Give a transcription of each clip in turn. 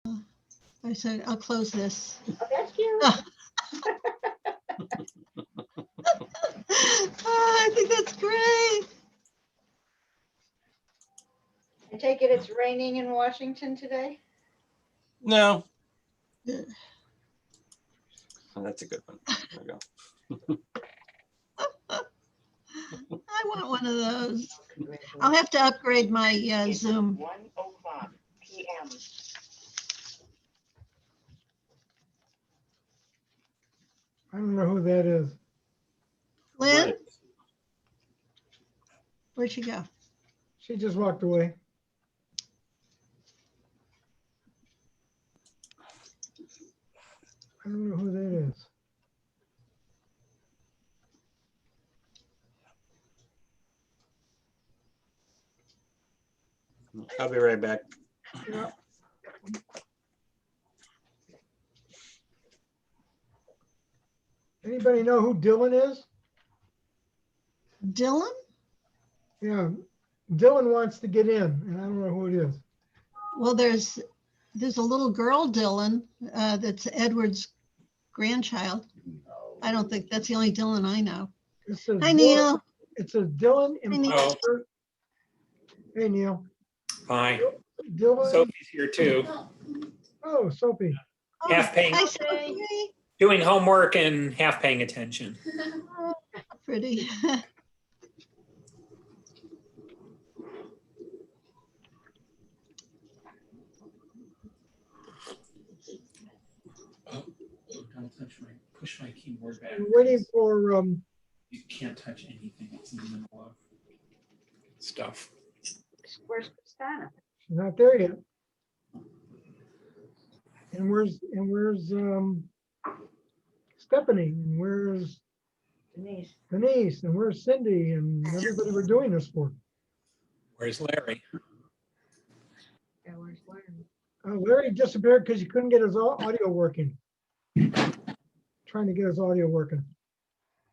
I said, I'll close this. Oh, that's cute. I think that's great. I take it it's raining in Washington today? No. Oh, that's a good one. There we go. I want one of those. I'll have to upgrade my Zoom. 1:00 p.m. I don't know who that is. Lynn, Right. where'd she go? She just walked away. I don't know who that is. I'll be right back. Yeah. Anybody know who Dylan is? Dylan? Yeah, Dylan wants to get in, and I don't know who it is. Well, there's a little girl, Dylan, that's Edward's grandchild. I don't think that's the only Dylan I know. It says Hi, Dylan- Neil. It says Dylan Hi, Neil. Imposter. Hey, Neil. Hi, Dylan. Sophie's here too, Oh, Sophie. Oh, half paying, hi, Sophie. doing homework and half paying attention. Oh, pretty. Oh, don't touch my, push my keyboard back. I'm waiting for, You can't touch anything, it's in the middle of stuff. Where's Kristana? she's not there yet. And where's Stephanie? And where's Denise. Denise? And where's Cindy? And everybody we're doing this for? Where's Larry? Yeah, where's Larry? Larry disappeared because he couldn't get his audio working. Trying to get his audio working.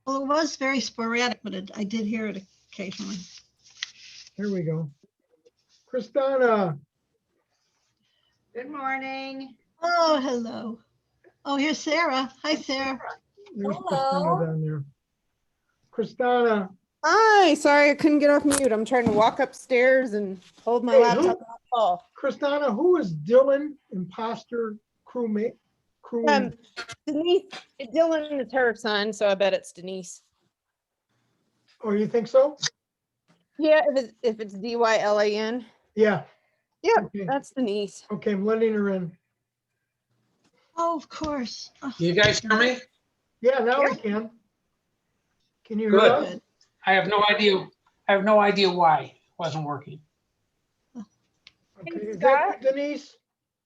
Well, it was very sporadic, but I did hear it occasionally. Here we go. Kristana. Good morning. Oh, hello. Oh, here's Sarah. Hi, Sarah. There's Kristana down there. Kristana. Hi, sorry I couldn't get off mute. I'm trying to walk upstairs and hold my Hey, laptop who- on the call. Kristana, who is Dylan, imposter crewmate? Denise, Dylan is her son, so I bet it's Denise. Oh, you think so? Yeah, if it's Dylan. Yeah. Yep, Okay. that's Denise. Okay, I'm letting her in. Oh, of course. Oh, You guys hear me? Yeah, now we can. Can you hear Good. us? good. I have no idea why it wasn't working. Okay, is that Denise?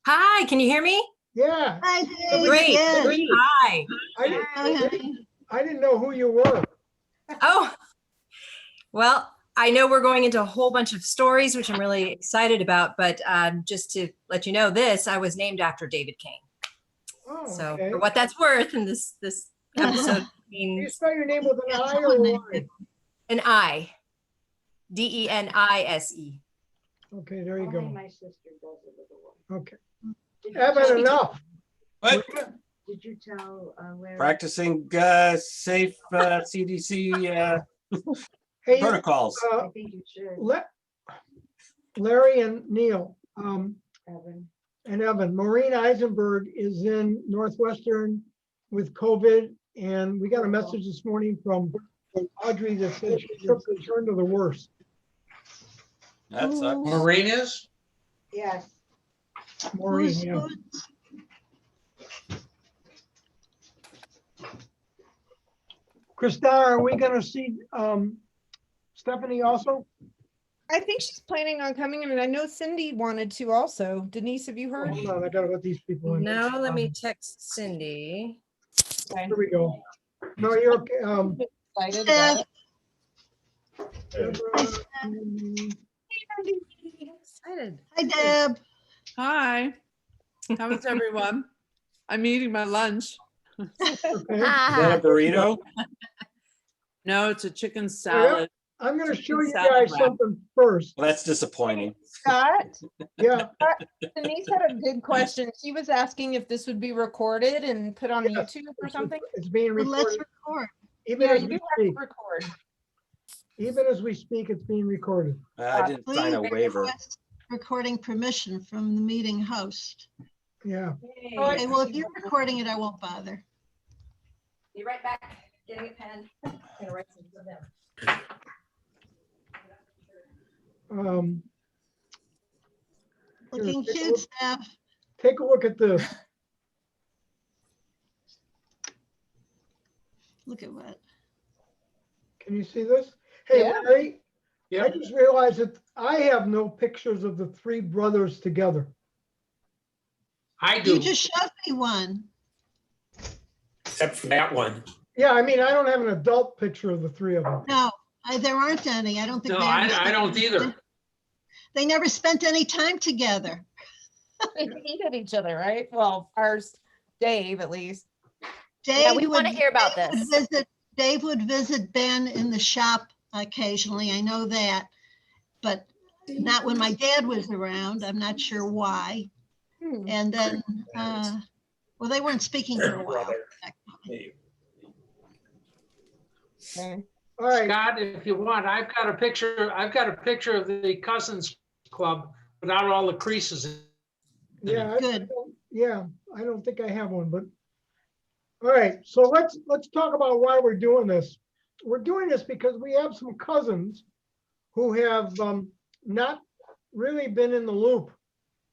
Hi, can you hear me? Yeah. Hi, Denise. Great. Yes. Hi. I didn't know who you were. Oh, well, I know we're going into a whole bunch of stories, which I'm really excited about, but just to let you know this, I was named after David Kane. Oh, So okay. for what that's worth, in this episode Do you means spell your name with an I or a Y? an I, Denise. Okay, there you Only go. my sister does it with a Y. Okay. Did you Evan, tell- enough. What? Did you tell Larry? Practicing safe CDC Hey, protocols. I think you should, Larry and Neil, Evan. and Evan, Maureen Eisenberg is in Northwestern with COVID. And we got a message this morning from Audrey that said she took the turn to the worst. That sucks. Maureen is? Yes. Maureen, Who's- yeah. Krista, are we gonna see Stephanie also? I think she's planning on coming. I mean, I know Cindy wanted to also. Denise, have you heard? Hold on, I gotta let these people in. No, let me text Cindy. Here we go. No, you're okay. Excited about it. Debra, Excited. Hi, Deb. Hi, how is everyone? I'm eating my lunch. okay. Is that a burrito? No, it's a chicken salad. I'm gonna Just show you salad guys wrap. something first. Well, that's disappointing. Scott, Yeah, Denise had a good question. She was asking if this would be recorded and put on Yes. YouTube or something. it's being Well, let's recorded. record. Even Yeah, as you we do have to speak, record. even as we speak, it's being recorded. I didn't sign Please a waiver. request recording permission from the meeting host. Yeah. Okay, well, if you're recording it, I won't bother. Be right back, getting a pen. I'm gonna write some of them. Looking take a cute, look- staff. Take a look at this. Look at what. Can you see this? Hey, Yeah. Larry, I Yeah, just realized that I have no pictures of the three brothers together. I You do. just showed me one. Except for that one. Yeah, I mean, I don't have an adult picture of the three of them. No, there aren't any. I don't think. No, they ever I don't spent- either. They never spent any time together. They hated each other, right? Well, ours, Dave, at least. Yeah, we Dave want to would- hear about Dave would this. Dave would visit Ben in the shop occasionally. I know that, but not when my dad was around. I'm not sure why. Hmm. And then, well, they weren't speaking for a while. Brother. Okay. All right, Scott, if you want, I've got a picture of the Cousins Club without all the creases. yeah, Good. I don't think I have one, but. All right, so let's talk about why we're doing this. We're doing this because we have some cousins who have not really been in the loop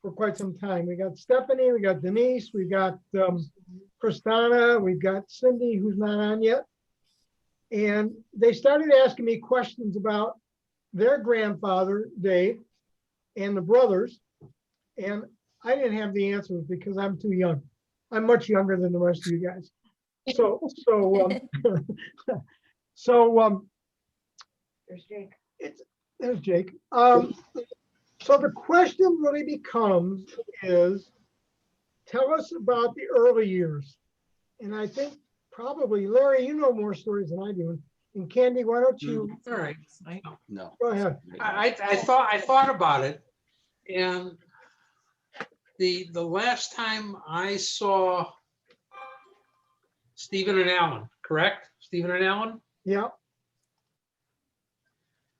for quite some time. We got Stephanie, we got Denise, we got Kristana, we've got Cindy, who's not on yet. And they started asking me questions about their grandfather, Dave, and the brothers. And I didn't have the answers because I'm too young. I'm much younger than the rest of you guys. So There's Jake. there's Jake. So the question really becomes is, tell us about the early years. And I think probably, Larry, you know more stories than I do. And Kandi, why don't you, All right. I know. No. go ahead. I thought about it, and the last time I saw Stephen and Alan, correct? Stephen and Alan Yeah,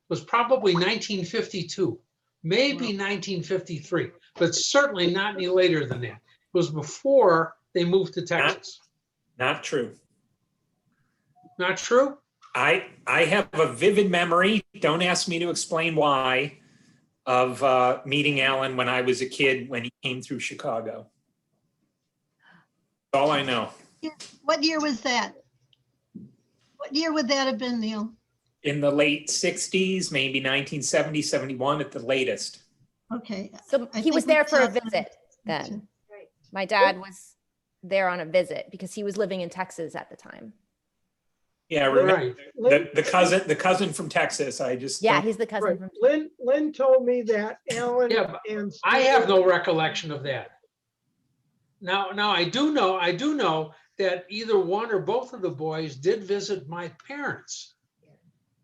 was probably 1952, maybe 1953, but certainly not any later than that. It was before they moved to Texas. Not true. Not true? I have a vivid memory, don't ask me to explain why, of meeting Alan when I was a kid when he came through Chicago. That's all I know. What year was that? What year would that have been, Neil? In the late 60s, maybe 1970, 71 at the latest. Okay. So I he was think we there for a talked- visit then. My dad was there on a visit because he was living in Texas at the time. Yeah, I remember Right. the cousin from Texas. I just Yeah, don't- he's the cousin right. from. Lynn told me that Alan Yeah, but and. I have no recollection of that. Now I do know that either one or both of the boys did visit my parents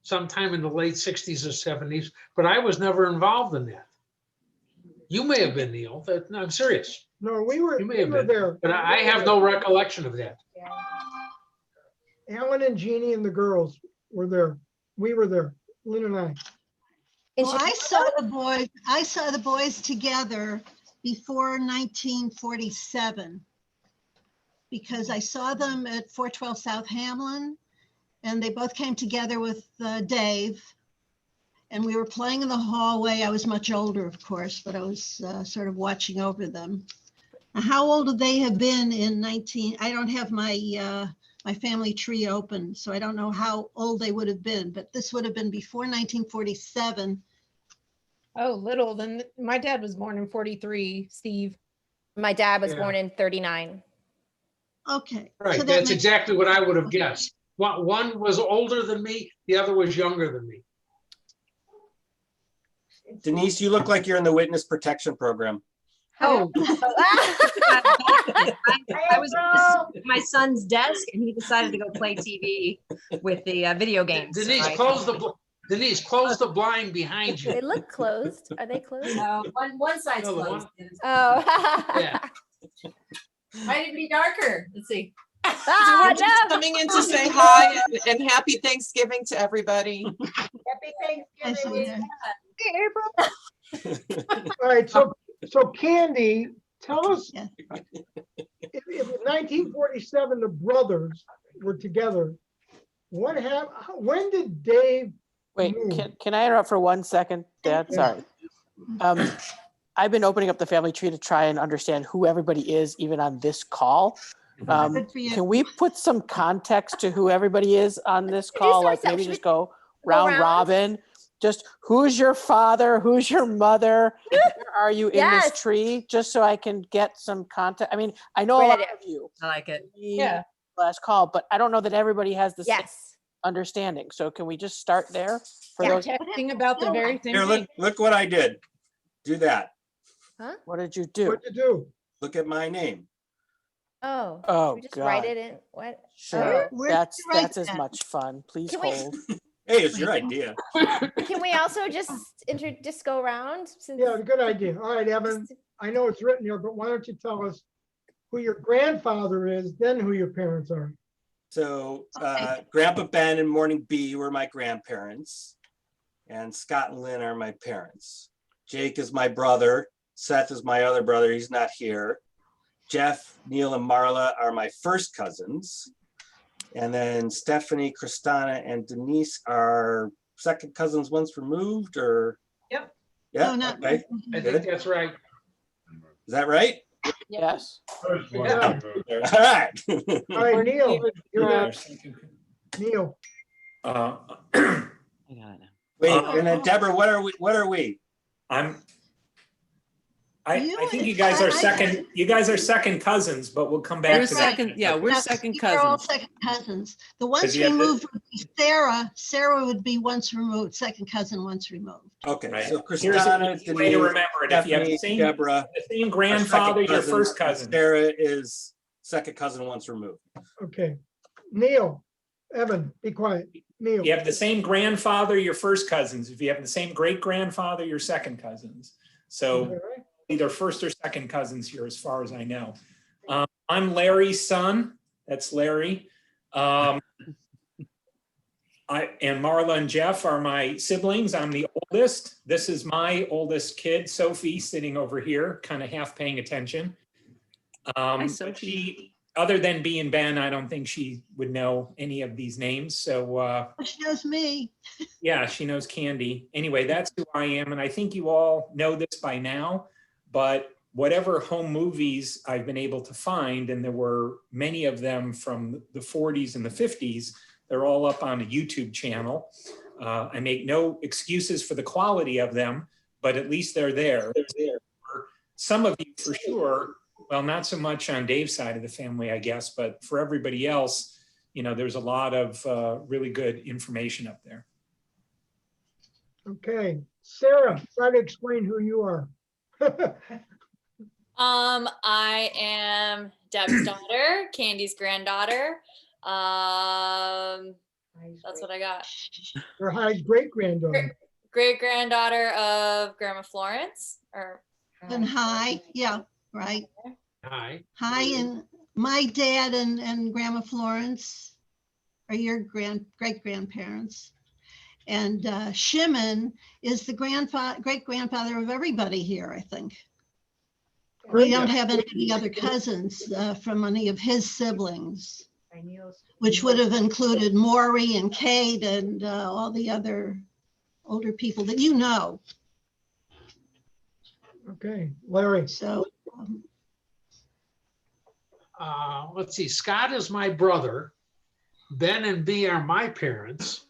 sometime in the late 60s or 70s, but I was never involved in that. You may have been, Neil. No, I'm serious. No, we were You may have been, there. but I have no recollection of that. Alan and Jeannie and the girls were there. We were there, Lynn and I. In Well, I Chicago? saw the boys together before 1947 because I saw them at 412 South Hamlin and they both came together with Dave and we were playing in the hallway. I was much older, of course, but I was sort of watching over them. How old would they have been in I don't have my family tree open, so I don't know how old they would have been, but this would have been before 1947. Oh, little. Then my dad was born in 43, Steve. My dad was Yeah. born in 39. Okay. Right, so that that's makes- exactly what I would have guessed. One was older than me, the other was younger than me. Denise, you look like you're in the witness protection program. Oh. I was at my son's desk and he decided to go play TV with the video games. Denise, so I- Denise, close the blind behind They you. look closed. Are they closed? No, one side's No, the closed. Oh. Yeah. Might even be darker. Let's see. Ah, We're just no. coming in to say hi and happy Thanksgiving to everybody. Happy I see Thanksgiving. that. All right, so Kandi, tell us, Yeah. if in 1947 the brothers were together, when did Dave Wait, move? can I interrupt for 1 second, Dad? Yeah. Sorry. I've been opening up the family tree to try and understand who everybody is, even on this call. Good for you. Can we put some context to who everybody is on this Introduce call? Like ourselves. maybe Should just we go go round around? robin. Just who's your father? Who's your mother? Where are you in Yes. this tree? Just so I can get some context. I mean, I know Great a lot idea. of you. I like it. Yeah. Last call, but I don't know that everybody has the same Yes. understanding. So can we just start there for Yeah. those? Texting about the very same Here, thing. look what I did. Do that. What did you do? What'd you do? Look at my name. Oh. Oh, Should we just write God. it in? What? Sure. Where did That's you write as that? much fun. Please Can we- hold. Hey, it's your idea. Can we also just go around? Since Yeah, good idea. All right, Evan, I know it's written here, but why don't you tell us who your grandfather is, then who your parents are? So Grandpa Ben and Morning B were my grandparents, and Scott and Lynn are my parents. Jake is my brother. Seth is my other brother. He's not here. Jeff, Neil, and Marla are my first cousins. And then Stephanie, Kristana, and Denise are second cousins once removed, or? Yep. Yeah, No, not okay. I think that's right. Is that right? Yes. Yeah. All right. All right, Neil, you're next. Neil, Uh, Wait, and then Debra, what are we? I think you guys are second. You guys are second cousins, but we'll come back We're to that. second, yeah, we're Yes, second you're all cousins. second cousins. The ones you have the- removed would be Sarah. Sarah would be once removed, second cousin once removed. Okay, Right. so Here's a Kristana, easy way to Denise, remember it. If you have the Stephanie, same, Debra. the same are grandfather, second your cousins, first and cousin. Sarah is second cousin once removed. okay. Neil, Evan, be quiet. Neil, If you have the same grandfather, your first cousins. If you have the same great grandfather, your second cousins. So all right. either first or second cousins here, as far as I know. I'm Larry's son. That's Larry. And Marla and Jeff are my siblings. I'm the oldest. This is my oldest kid, Sophie, sitting over here, kind of half paying attention. But Sophie. she, other than being Ben, I don't think she would know any of these names. So She knows me. yeah, she knows Kandi. Anyway, that's who I am. And I think you all know this by now, but whatever home movies I've been able to find, and there were many of them from the 40s and the 50s, they're all up on a YouTube channel. I make no excuses for the quality of them, but at least they're there. Some of you for sure, well, not so much on Dave's side of the family, I guess, but for everybody else, there's a lot of really good information up there. Okay, Sarah, try to explain who you are. I am Deb's daughter, Kandi's granddaughter. That's what I got. Or Hyde's great granddaughter. Great granddaughter of Grandma Florence, or And hi, yeah, right. Hi. Hi, and my dad and Grandma Florence are your great grandparents. And Shimon is the great grandfather of everybody here, I think. We don't have any other cousins from any of his siblings, which would have included Maury and Kate and all the other older people that you know. Okay, Larry. So Let's see, Scott is my brother. Ben and B are my parents.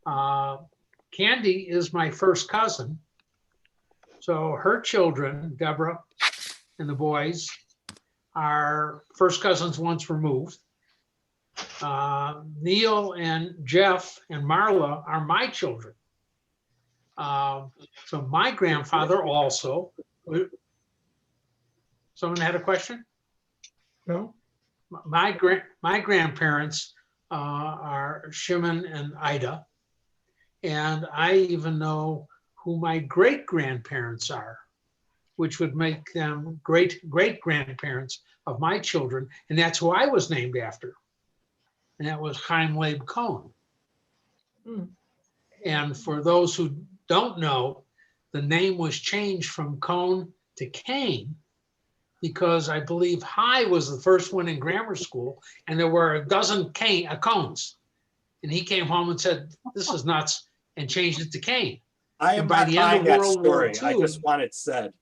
Kandi is my first cousin. So her children, Debra and the boys, are first cousins once removed. Neil and Jeff and Marla are my children. So my grandfather also. Someone had a question? No? My grandparents are Shimon and Ida. And I even know who my great-grandparents are, which would make them great-great-grandparents of my children. And that's who I was named after. And that was Chaim Leib Cohn. And for those who don't know, the name was changed from Cohn to Kane because I believe High was the first one in grammar school, and there were a dozen Cohns. And he came home and said, "This is nuts," and changed it to Kane. I am And by not the end buying of that World War story. I II just want it said.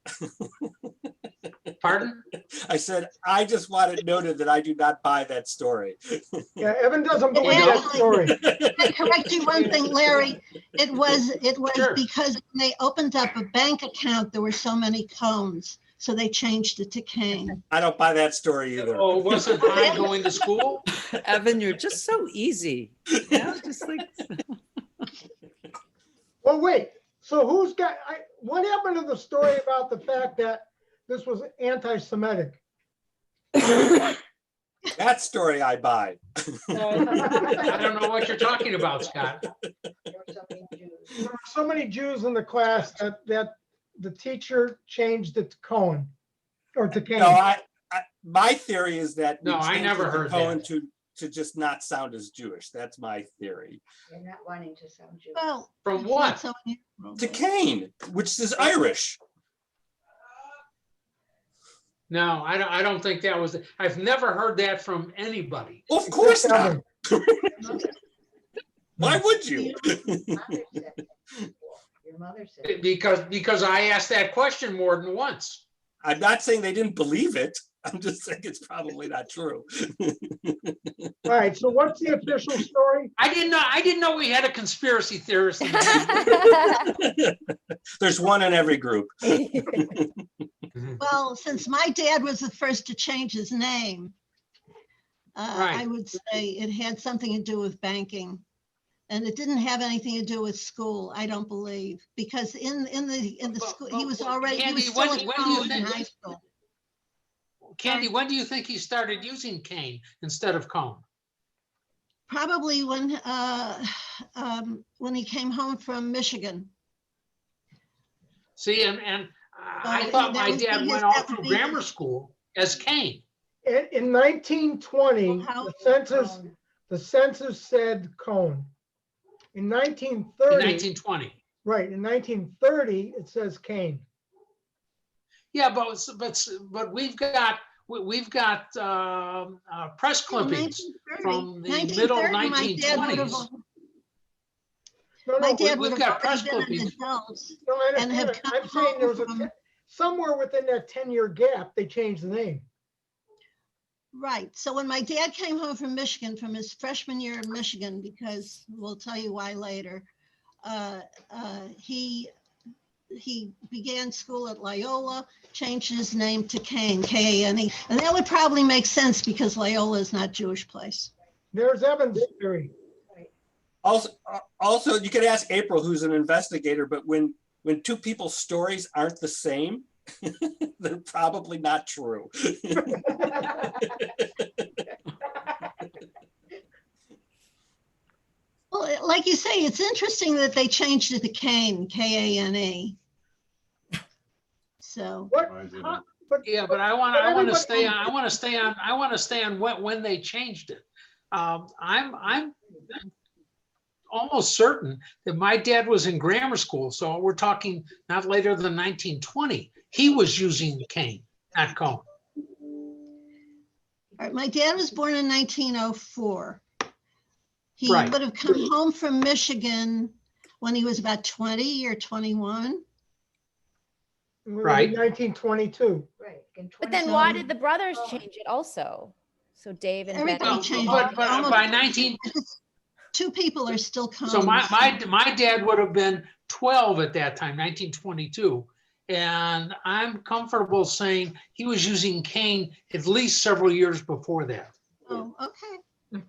Pardon? I said, I just want it noted that I do not buy that story. Yeah, Evan doesn't It believe that actually- story. I correct you one thing, Larry. It was Sure. because when they opened up a bank account, there were so many Cones, so they changed it to Kane. I don't buy that story either. Oh, wasn't High going to school? Evan, you're just so easy. Yeah, just like Well, wait, so what happened to the story about the fact that this was anti-Semitic? That story I buy. I don't know what you're talking about, Scott. There were so many Jews in the class that the teacher changed it to Cohen or to Kane. No, my theory is that we No, I changed never it to heard Cohen that. to just not sound as Jewish. That's my theory. You're not wanting to sound Jewish. Well, From it's what? not so unusual. To Kane, which is Irish. No, I don't think that was, I've never heard that from anybody. Of course not. Evan. Why would you? Your mother said. Because I asked that question more than once. I'm not saying they didn't believe it. I'm just saying it's probably not true. All right, so what's the official story? I didn't know we had a conspiracy theorist. in There's one in every group. Well, since my dad was the first to change his name, Right. I would say it had something to do with banking. And it didn't have anything to do with school, I don't believe, because in the school, he was already, he was Candy, still when at do you college in think- high school. Kandi, when do you think he started using Kane instead of Cohn? Probably when he came home from Michigan. See, and I Oh, thought that my was dad because went all that would through be- grammar school as Kane. In 1920, Well, how- the census said Cohen. In In 1930, 1920. right, in 1930, it says Kane. Yeah, but we've got press clippings from the middle 1920s. No, My no, dad we've would got have press already been an clippings. adult. no, I and have understand. come I'm saying there was home somewhere within that 10-year gap, they changed the name. Right. So when my dad came home from Michigan, from his freshman year in Michigan, because we'll tell you why later, he began school at Loyola, changed his name to Kane, K-A-N-E. And that would probably make sense because Loyola is not Jewish place. There's Evan's theory. Also, you could ask April, who's an investigator, but when two people's stories aren't the same, they're probably not true. Well, like you say, it's interesting that they changed it to Kane, K-A-N-E. So, What? Yeah, but I want to stay on when they changed it. I'm almost certain that my dad was in grammar school, so we're talking not later than 1920. He was using Kane, not Cohn. all right, my dad was born in 1904. He Right. would have come home from Michigan when he was about 20 or 21. Right. 1922. Right. But then why did the brothers change it also? So Dave and Ben. Everybody changed But it. by 19, Two people are still Cones. so my dad would have been 12 at that time, 1922. And I'm comfortable saying he was using Kane at least several years before that. Oh, okay.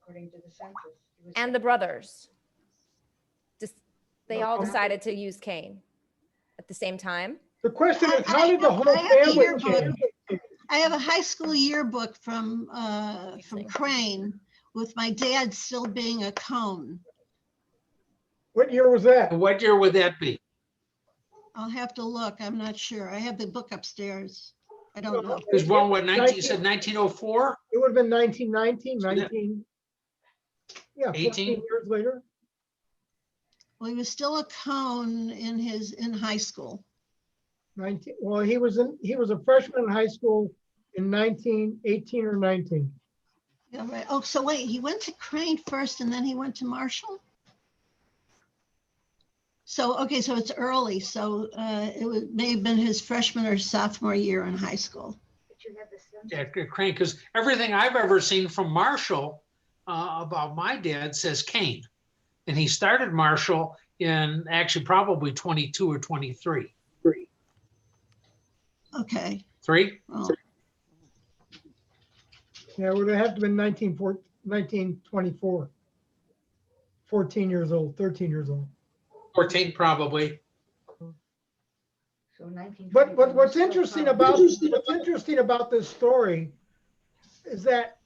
According to the census. it was- And the brothers. They all decided to use Kane at the same time. The question is, how did the whole I have a family yearbook. change? I have a high school yearbook from Crane with my dad still being a Cone. What year was that? What year would that be? I'll have to look. I'm not sure. I have the book upstairs. I don't know. It was born, what, 19, you said 1904? It would have been 1919, 19, yeah, 14 18? years later. Well, he was still a cone in high school. 19, well, he was a freshman in high school in 1918 or 19. Yeah, right. Oh, so wait, he went to Crane first and then he went to Marshall? So, okay, so it's early. So may have been his freshman or sophomore year in high school. Yeah, Crane, because everything I've ever seen from Marshall about my dad says Kane. And he started Marshall in actually probably 22 or 23. Okay. 3? Well, Yeah, it would have to been 1924. 14 years old, 13 years old. 14 probably. So 19. But what's interesting about this story is that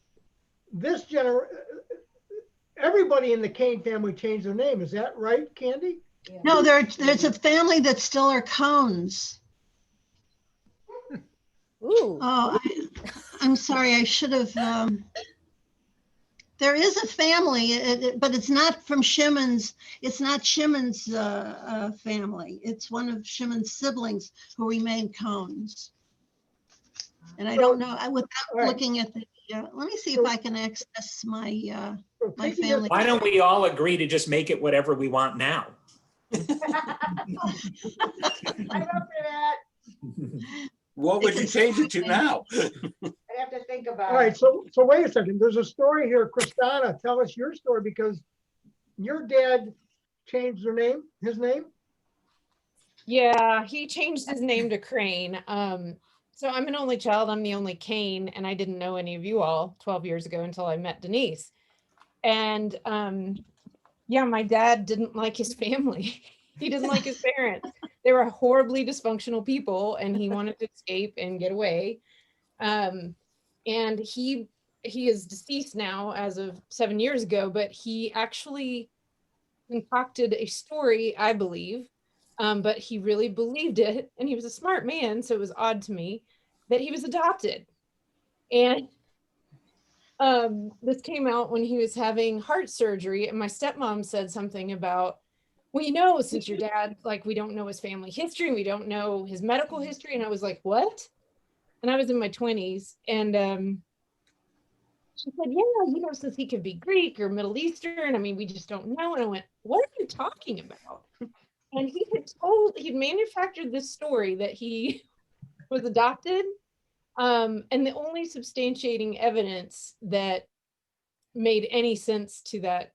everybody in the Kane family changed their name. Is that right, Kandi? no, there's a family that still are cones. Ooh. Oh, I'm sorry. I should have. There is a family, but it's not from Shimon's. It's not Shimon's family. It's one of Shimon's siblings who remained cones. And I don't know. Without looking at the. Let me see if I can access my my family. Why don't we all agree to just make it whatever we want now? I'm up for that. What would you change it to now? I have to think about All right, it. so wait a second. There's a story here. Kristana, tell us your story because your dad changed his name? Yeah, he changed his name to Crane. So I'm an only child. I'm the only Kane, and I didn't know any of you all 12 years ago until I met Denise. And yeah, my dad didn't like his family. He didn't like his parents. They were horribly dysfunctional people, and he wanted to escape and get away. And he is deceased now as of 7 years ago, but he actually concocted a story, I believe, but he really believed it, and he was a smart man, so it was odd to me that he was adopted. And this came out when he was having heart surgery, and my stepmom said something about, well, you know, since your dad, like, we don't know his family history, we don't know his medical history. And I was like, what? And I was in my 20s, and she said, yeah, you know, since he could be Greek or Middle Eastern, I mean, we just don't know. And I went, what are you talking about? And he'd manufactured this story that he was adopted. And the only substantiating evidence that made any sense to that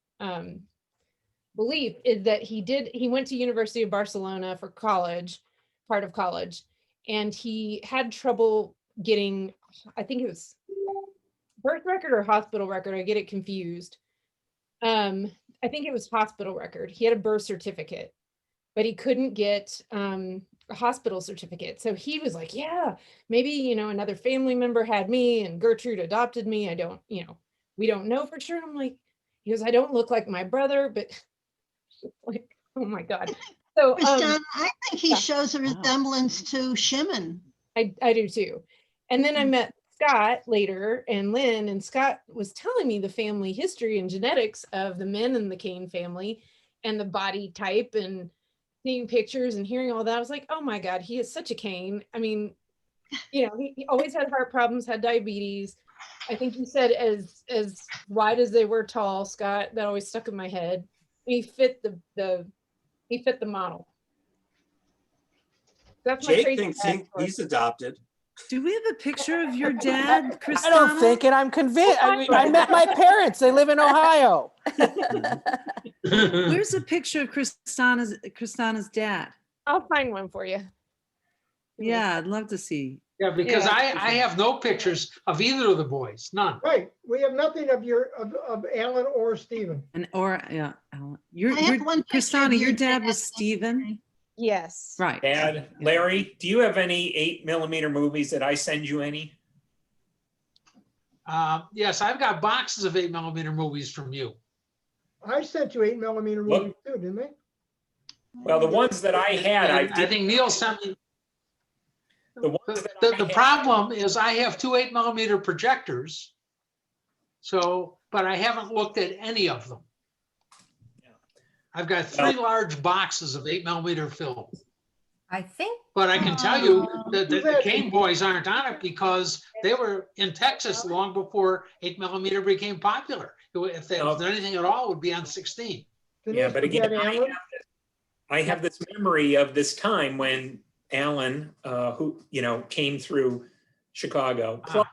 belief is that he went to University of Barcelona for college, part of college, and he had trouble getting, I think it was birth record or hospital record. I get it confused. I think it was hospital record. He had a birth certificate, but he couldn't get a hospital certificate. So he was like, yeah, maybe, you know, another family member had me and Gertrude adopted me. I don't, you know, we don't know for sure. I'm like, he goes, I don't look like my brother, but like, oh my God. So Kristana, I think he shows a resemblance to Shimon. I do too. And then I met Scott later and Lynn, and Scott was telling me the family history and genetics of the men in the Kane family and the body type, and seeing pictures and hearing all that. I was like, oh my God, he is such a Kane. I mean, you know, he always had heart problems, had diabetes. I think he said as wide as they were tall, Scott, that always stuck in my head. He fit the model. That's my Jake crazy thinks dad story. he's adopted. Do we have a picture of your dad, Kristana? I don't think it. I'm convinced. I mean, I met my parents. They live in Ohio. Where's a picture of Kristana's dad? I'll find one for you. Yeah, I'd love to see. Yeah, because Yeah. I have no pictures of either of the boys, none. Right, we have nothing of Alan or Stephen. Yeah, Alan. Your I have one picture of Kristana, your your dad dad. was Stephen, Yes. right? Dad, Larry, do you have any 8mm movies that I send you any? Yes, I've got boxes of 8mm movies from you. I sent you 8mm movies too, didn't they? Well, the ones that I had, I think Neil sent me. The ones that I The had- problem is I have two 8mm projectors. So, but I haven't looked at any of them. I've got three large boxes of 8mm film. I think. But I can tell you that the Kane boys aren't on it because they were in Texas long before 8mm became popular. If there's anything at all, it would be on 16. Yeah, but again, I have this memory of this time when Alan, who, came through Chicago. Plus,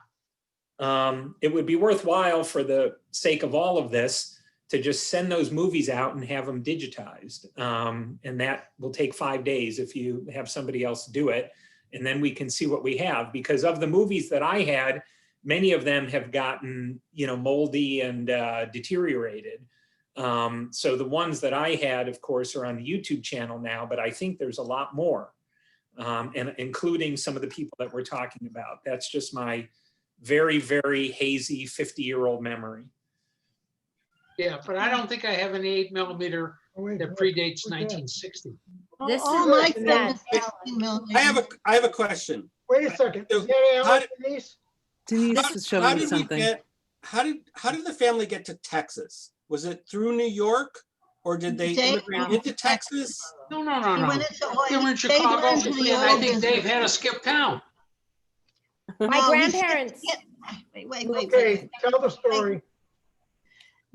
it would be worthwhile for the sake of all of this to just send those movies out and have them digitized. And that will take 5 days if you have somebody else do it. And then we can see what we have, because of the movies that I had, many of them have gotten, moldy and deteriorated. So the ones that I had, of course, are on the YouTube channel now, but I think there's a lot more, and including some of the people that we're talking about. That's just my very, very hazy 50-year-old memory. Yeah, but I don't think I have any 8mm that predates 1960. This All my film is 16mm. I have a question. Wait a second. Is that Alan, Denise? Denise was showing me something. How did the family get to Texas? Was it through New York, or did they immigrate into Texas? No. He went into They were in Chicago, and I think Dave had to skip town. My grandparents. Wait. Okay, tell the story.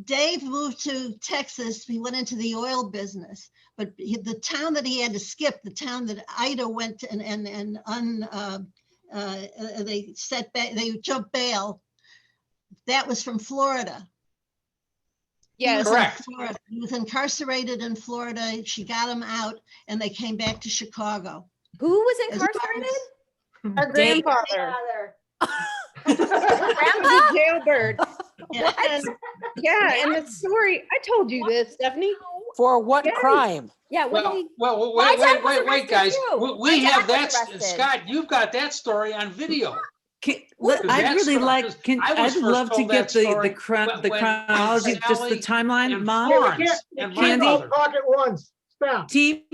Dave moved to Texas. He went into the oil business, but the town that he had to skip, the town that Ida went to they set back, they jumped bail. That was from Florida. Yes, correct. He was incarcerated in Florida. She got him out, and they came back to Chicago. Who was incarcerated? Our Dave. grandfather. Grandpa? Jailbird. Yeah. And the story, I told you this, Stephanie. For what Yes. crime? Yeah. Well, My dad was wait, arrested guys. too. We My have dad that, was arrested. Scott, you've got that story on video. I'd really like, I'd love to get the chronology, just the timeline, and Mom. Florence and my Can't brother. all talk at once. Stop. Team,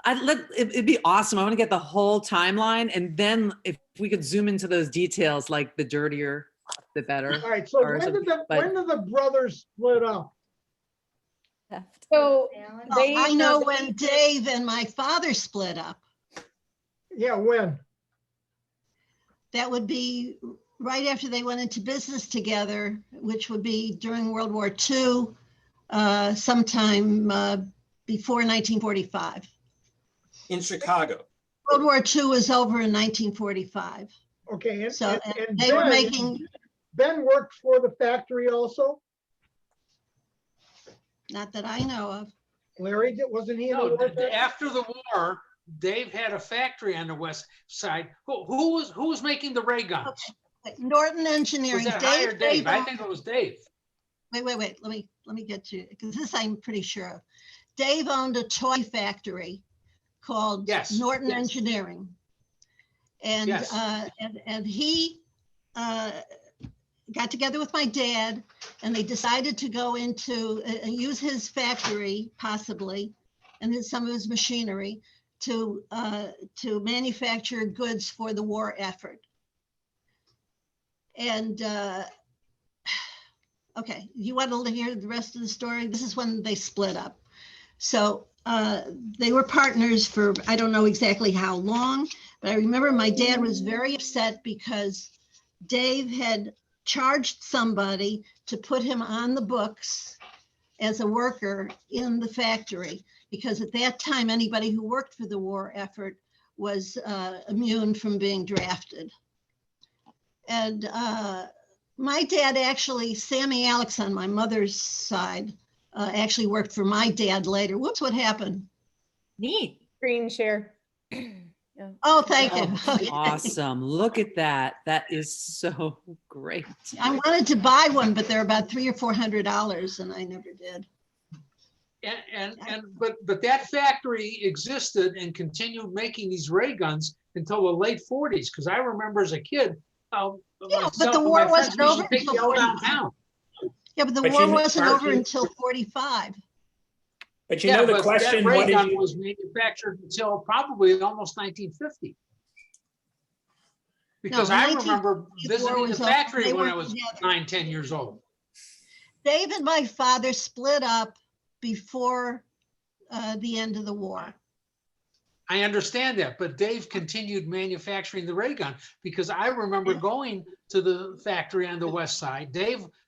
it'd be awesome. I want to get the whole timeline, and then if we could zoom into those details, like the dirtier, the better. All right, so Or when did something, the brothers split up? So they, I know when Dave and my father split up. Yeah, when? That would be right after they went into business together, which would be during World War II, sometime before 1945. In Chicago. World War II was over in 1945. Okay, And they were making. Ben worked for the factory also? Not that I know of. Larry, wasn't he in the No, war factory? after the war, Dave had a factory on the west side. Who was making the ray guns? Norton Engineering. Was that higher Dave? I think it was Dave. Wait. Let me get to it, because this I'm pretty sure of. Dave owned a toy factory called Norton Engineering. And and he got together with my dad, and they decided to go into use his factory possibly, and some of his machinery to manufacture goods for the war effort. And okay, you want to hear the rest of the story? This is when they split up. So they were partners for, I don't know exactly how long, but I remember my dad was very upset because Dave had charged somebody to put him on the books as a worker in the factory, because at that time, anybody who worked for the war effort was immune from being drafted. And my dad actually, Sammy Alex on my mother's side, actually worked for my dad later. Whoops, what happened? Neat. Screen share. Oh, thank you. Okay. Awesome. Look at that. That is so great. I wanted to buy one, but they're about $300 or $400, and I never did. But that factory existed and continued making these ray guns until the late 40s. Because I remember as a kid, but the war wasn't over until 45. downtown. Yeah, but the war wasn't over until 45. But you know the but question, that ray what did gun you, was manufactured until probably almost 1950. Because No, I 1954 remember visiting the was over. factory They when were I was together. 9, 10 years old. Dave and my father split up before the end of the war. I understand that, but Dave continued manufacturing the ray gun because I remember going to the factory on the west side.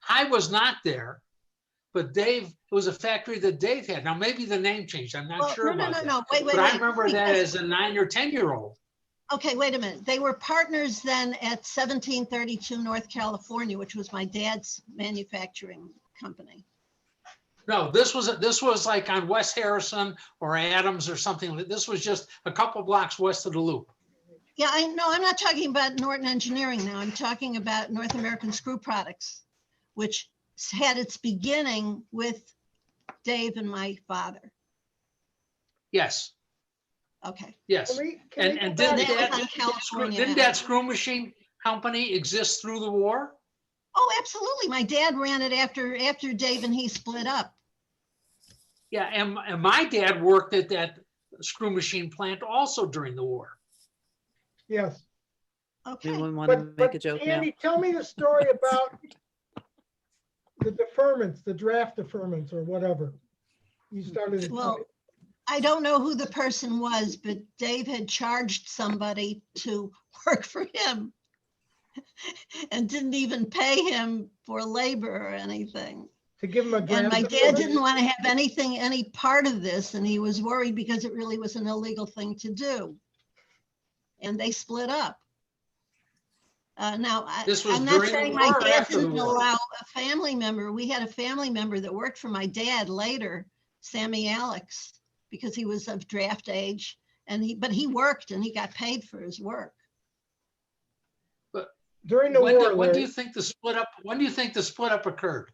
I was not there, but it was a factory that Dave had. Now, maybe the name changed. I'm not sure about that. No. Wait. But I remember that as a 9 or 10-year-old. Okay, wait a minute. They were partners then at 1732 North California, which was my dad's manufacturing company. No, this was like on West Harrison or Adams or something. This was just a couple blocks west of the Loop. Yeah, I know. I'm not talking about Norton Engineering now. I'm talking about North American Screw Products, which had its beginning with Dave and my father. Yes. Okay. Yes. Can we And go didn't back- that screw machine company exist through the war? Oh, absolutely. My dad ran it after Dave and he split up. Yeah, and my dad worked at that screw machine plant also during the war. Yes. Okay. Anyone want to make a joke now? Andy, tell me the story about the deferments, the draft deferments or whatever. You started to Well, I don't know who the person was, but Dave had charged somebody to work for him and didn't even pay him for labor or anything. to give him a And draft. my dad deferment? didn't want to have any part of this, and he was worried because it really was an illegal thing to do. And they split up. Now, This was I'm not during the saying war my or dad after the didn't war? allow a family member. We had a family member that worked for my dad later, Sammy Alex, because he was of draft age, but he worked and he got paid for his work. During the war, When do Larry, you think the split up? When do you think the split up occurred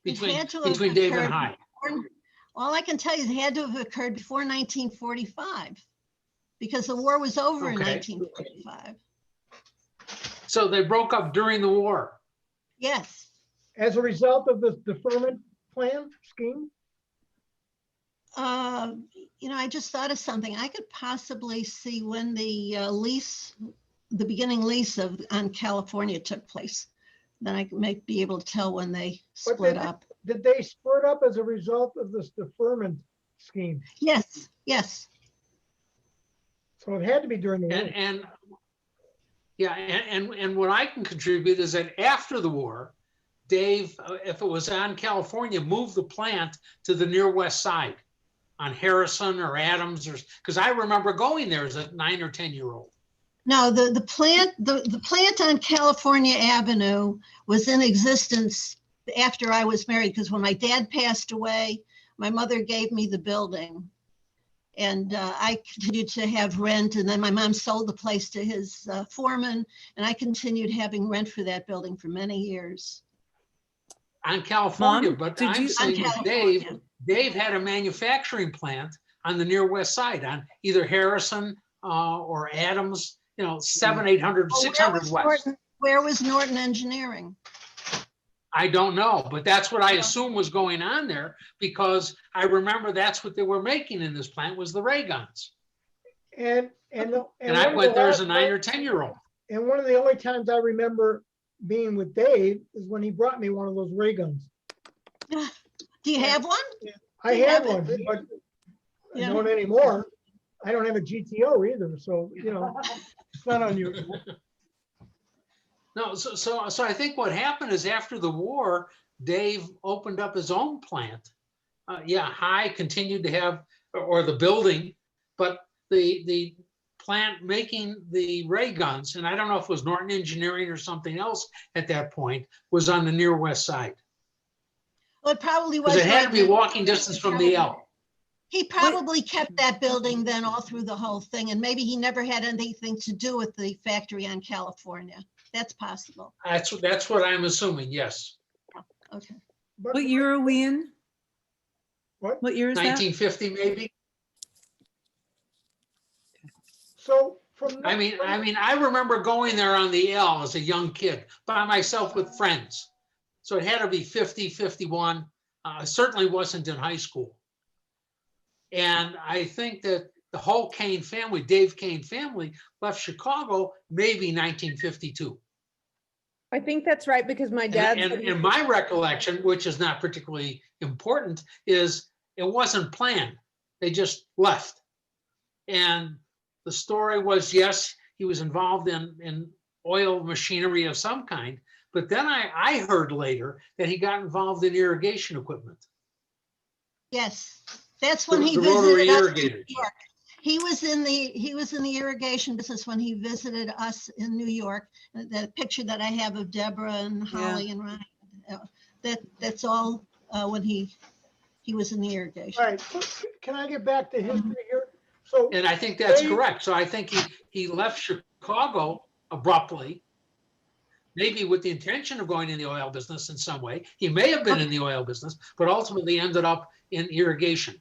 It had to have between Dave and occurred Hyde? All I can tell you is it had to have occurred before 1945 because the war was over in Okay. 1945. So they broke up during the war. Yes. as a result of this deferment plan scheme? I just thought of something. I could possibly see when the beginning lease on California took place. Then I might be able to tell when they But split up. Did they split up as a result of this deferment scheme? Yes. So it had to be during the war. And what I can contribute is that after the war, Dave, if it was on California, moved the plant to the near west side on Harrison or Adams, because I remember going there as a 9 or 10-year-old. No, the plant on California Avenue was in existence after I was married, because when my dad passed away, my mother gave me the building. And I continued to have rent, and then my mom sold the place to his foreman, and I continued having rent for that building for many years. On California, Mom, but did I'm you- saying On that Dave California. had a manufacturing plant on the near west side, on either Harrison or Adams, 700, 800, Oh, 600 west. Where was Norton Engineering? I don't know, but that's what I assume was going on there, because I remember that's what they were making in this plant was the ray guns. And I went there as a 9 or 10-year-old. And one of the only times I remember being with Dave is when he brought me one of those ray guns. Do you have one? I You had have one, it. but I Yeah. don't anymore. I don't have a GTO either, so, it's not unusual. No, so I think what happened is after the war, Dave opened up his own plant. High continued to have, or the building, but the plant making the ray guns, and I don't know if it was Norton Engineering or something else at that point, was on the near west side. Well, it probably was. Because it had to right be then. walking distance from the L. He probably kept that building then all through the whole thing, and maybe he never had anything to do with the factory on California. That's possible. That's what I'm assuming, yes. Okay. But What year are we in? What year is that? 1950 maybe. So from. I mean, I remember going there on the L as a young kid by myself with friends. So it had to be 50, 51. certainly wasn't in high school. And I think that the whole Kane family, Dave Kane family, left Chicago maybe 1952. I think that's right because my dad. And my recollection, which is not particularly important, is it wasn't planned. They just left. And the story was, yes, he was involved in oil machinery of some kind, but then I heard later that he got involved in irrigation equipment. Yes, that's when he The visited rotary us in irrigators. New York. He was in the irrigation business when he visited us in New York. The picture that I have of Debra and Holly and Ryan, that's all when he was in the irrigation. All right, so can I get back to history here? So, And I think that's Dave- correct. So I think he left Chicago abruptly, maybe with the intention of going in the oil business in some way. He may have been in the oil business, but ultimately ended up in irrigation.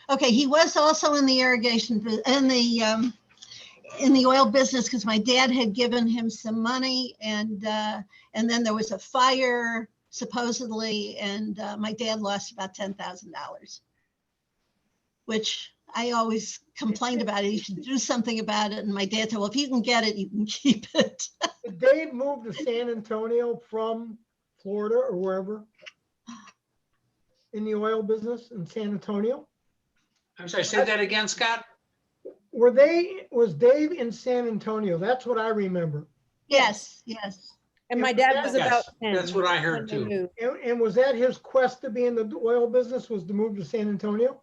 Okay, he was also in the irrigation, in the oil business because my dad had given him some money, and then there was a fire supposedly, and my dad lost about $10,000, which I always complained about it. You should do something about it, and my dad said, "Well, if you can get it, you can keep it." Did Dave move to San Antonio from Florida or wherever? In the oil business in San Antonio? I'm sorry, say that again, Scott? Was Dave in San Antonio? That's what I remember. Yes, yes. And my dad was about Yes, 10. that's what I heard when they too. moved. And was that his quest to be in the oil business, was to move to San Antonio?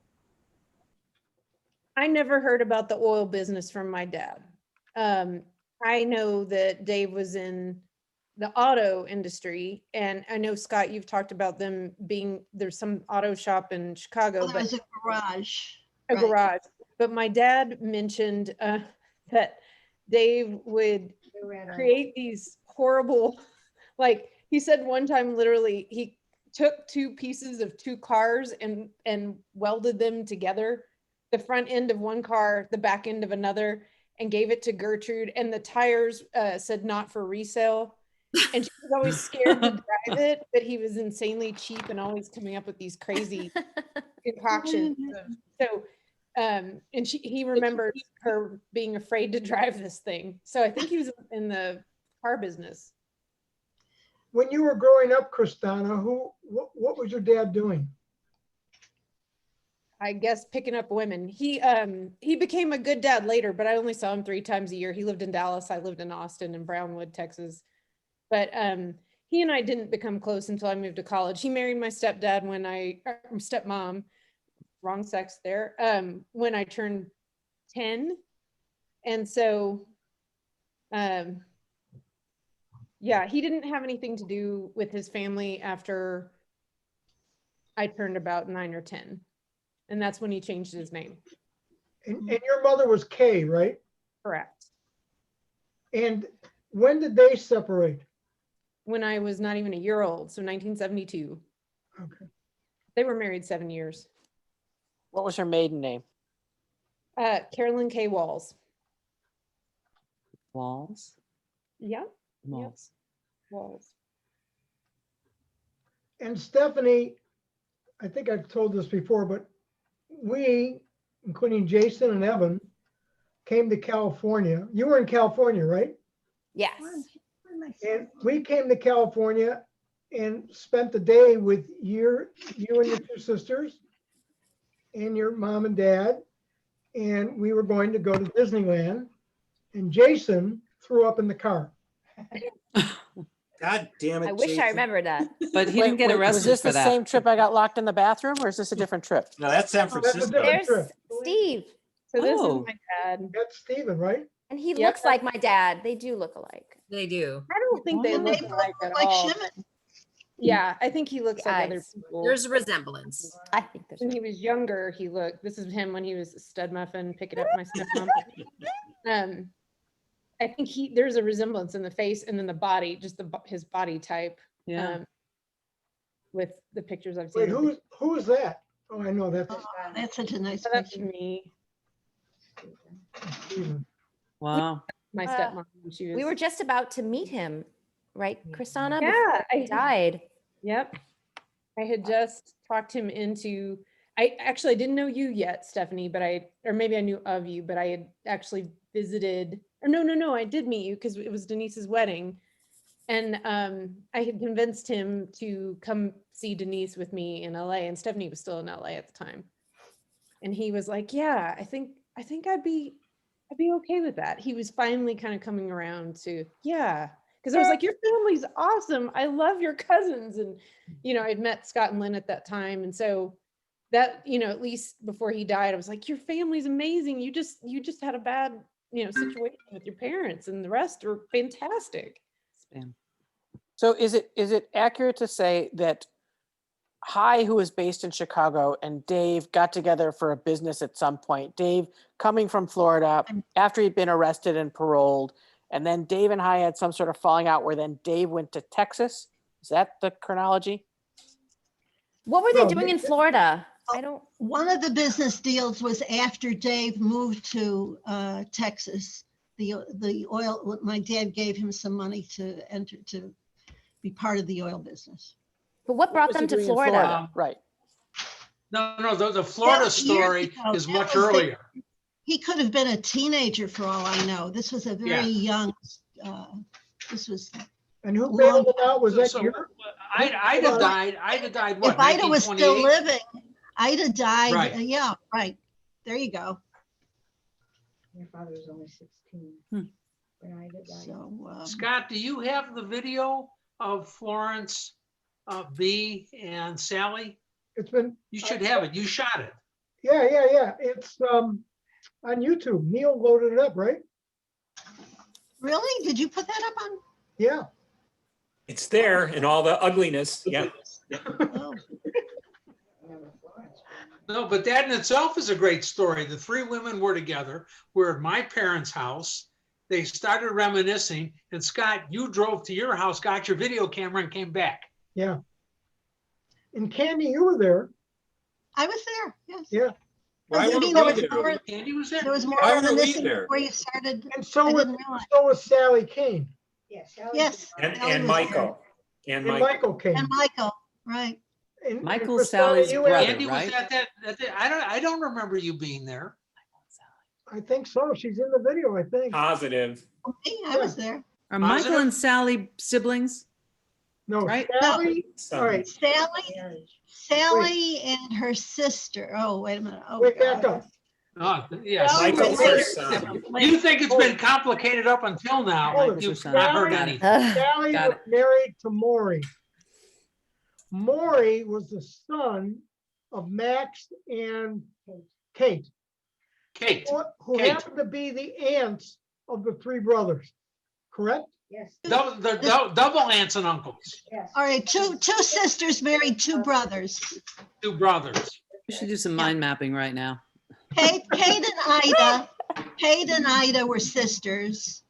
I never heard about the oil business from my dad. I know that Dave was in the auto industry, and I know, Scott, you've talked about them there's some auto shop in Chicago, There was but a garage. a right. garage. But my dad mentioned that Dave would create these horrible, like he said one time, literally, he took two pieces of two cars and welded them together, the front end of one car, the back end of another, and gave it to Gertrude. And the tires said not for resale. And she was always scared to drive it, but he was insanely cheap and always coming up with these crazy concoctions. So, and he remembers her being afraid to drive this thing. So I think he was in the car business. When you were growing up, Kristana, what was your dad doing? I guess picking up women. He became a good dad later, but I only saw him 3 times a year. He lived in Dallas. I lived in Austin and Brownwood, Texas. But he and I didn't become close until I moved to college. He married my stepdad stepmom, wrong sex there, when I turned 10. And so, yeah, he didn't have anything to do with his family after I turned about 9 or 10. And that's when he changed his name. And your mother was Kay, right? Correct. And when did they separate? When I was not even a year old, so 1972. Okay. They were married 7 years. What was her maiden name? Carolyn K. Walls. Walls? Yeah. Walls. Walls. And Stephanie, I think I've told this before, but we, including Jason and Evan, came to California. You were in California, right? Yes. And we came to California and spent the day with you and your 2 sisters and your mom and dad. And we were going to go to Disneyland, and Jason threw up in the car. God damn it. I wish I Jason. remembered that. But he didn't get Was arrested this for the that. same trip I got locked in the bathroom, or is this a different trip? No, that's San Oh, that's a Francisco. different There's trip. Steve, So this Oh. is my dad. That's Steven, right? and he Yep. looks like my dad. They do look alike. They do. I don't think they And they look both alike look at like all. Shimon. Yeah, I think he looks The like other eyes. people. There's a resemblance. I think there's. When he was younger, this is him when he was a stud muffin picking up my stepmom. I think there's a resemblance in the face and then the body, just his body type. Yeah. With the pictures I've Wait, seen. who is that? Oh, I know that's That's such a nice So that's picture. me, Steven. Wow. my stepmom. She was, We were just about to meet him, right, Kristana? Yeah, Before he died. Yep. I had just talked him into, I didn't know you yet, Stephanie, but or maybe I knew of you, but I had actually visited, or no, I did meet you because it was Denise's wedding. And I had convinced him to come see Denise with me in LA, and Stephanie was still in LA at the time. And he was like, yeah, I think I'd be okay with that. He was finally kind of coming around to, yeah. Because I was like, your family's awesome. I love your cousins. And, I'd met Scott and Lynn at that time. And so that, at least before he died, I was like, your family's amazing. You just had a bad, situation with your parents, and the rest are fantastic. So is it accurate to say that Hi, who is based in Chicago, and Dave got together for a business at some point? Dave coming from Florida after he'd been arrested and paroled, and then Dave and Hi had some sort of falling out where then Dave went to Texas. Is that the chronology? What were they doing in Florida? One of the business deals was after Dave moved to Texas. The oil, my dad gave him some money to be part of the oil business. But what brought them to Florida? Right. No, the Florida story is much earlier. He could have been a teenager for all I know. This was a very young, this was. And who bailed him out? Was that you? Ida died, what, If Ida was still 1928? living, Ida died, Right. yeah, right. There you go. Your father was only 16 when Ida died. So, Scott, do you have the video of Florence, B, and Sally? It's been. You should have it. You shot it. Yeah. It's on YouTube. Neil loaded it up, right? Really? Did you put that up on? Yeah. It's there in all the ugliness. Yeah. Oh. No, but that in itself is a great story. The three women were together. We're at my parents' house. They started reminiscing. And Scott, you drove to your house, got your video camera, and came back. Yeah. And Kandi, you were there. I was there, yes. Yeah. Why I were mean, we there was there? more, Kandi was there. there was more Why were we reminiscing there? before you started. And so I was, didn't realize. so was Sally Kane. Yes. Yes. And Sally was Michael. And Michael Kane. there. And Michael, right. And Michael's Kristana, Sally's you brother, had- Kandi right? was at that. I don't remember you being there. I think so. She's in the video, I think. Positive. Me, I was there. Are Michael Positive? and Sally siblings? No, Right? Sally. Son. All right. Sally and her sister. Oh, wait a minute. Oh, Wait, God. back up. Oh, yes. Michael's her son. You think it's been complicated up until now? Hold Like it. you've Got not heard it. anything. Sally Got was married to Maury. Maury was the son of Max and Kate, Kate. who Kate. happened to be the aunts of the three brothers, correct? Yes. Double aunts and uncles. Yes. All right, two sisters married two brothers. Two brothers. We should do some mind mapping right now. Kate and Ida were sisters,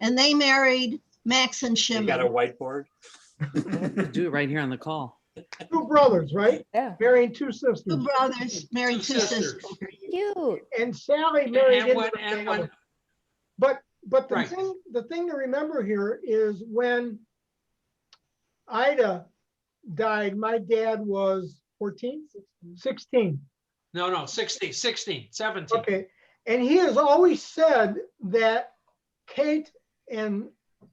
and they married Max and You got a Shimon. whiteboard? Do it right here on the call. Two brothers, right? Yeah. Marrying two sisters. Two brothers married Two two sisters. sisters. Cute. And Sally married And into when, the and family. when, But the Right. thing to remember here is when Ida died, my dad was 14, 16. no, 16, 17. Okay. And he has always said that Kate and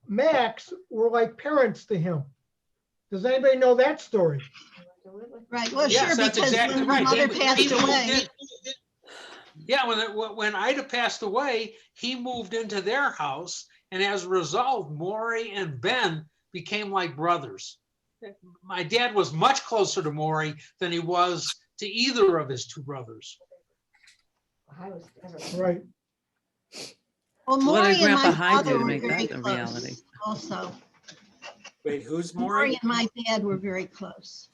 Max were like parents to him. Does anybody know that story? Right, well, Yes, sure, that's because exactly when right. my mother He passed moved away, in- Yeah, when Ida passed away, he moved into their house, and as a result, Maury and Ben became like brothers. My dad was much closer to Maury than he was to either of his two brothers. Right. well, What Maury did and Grandpa my Hyde father do to were make very that a close reality? also. Wait, who's Maury Maury? and my dad were very close.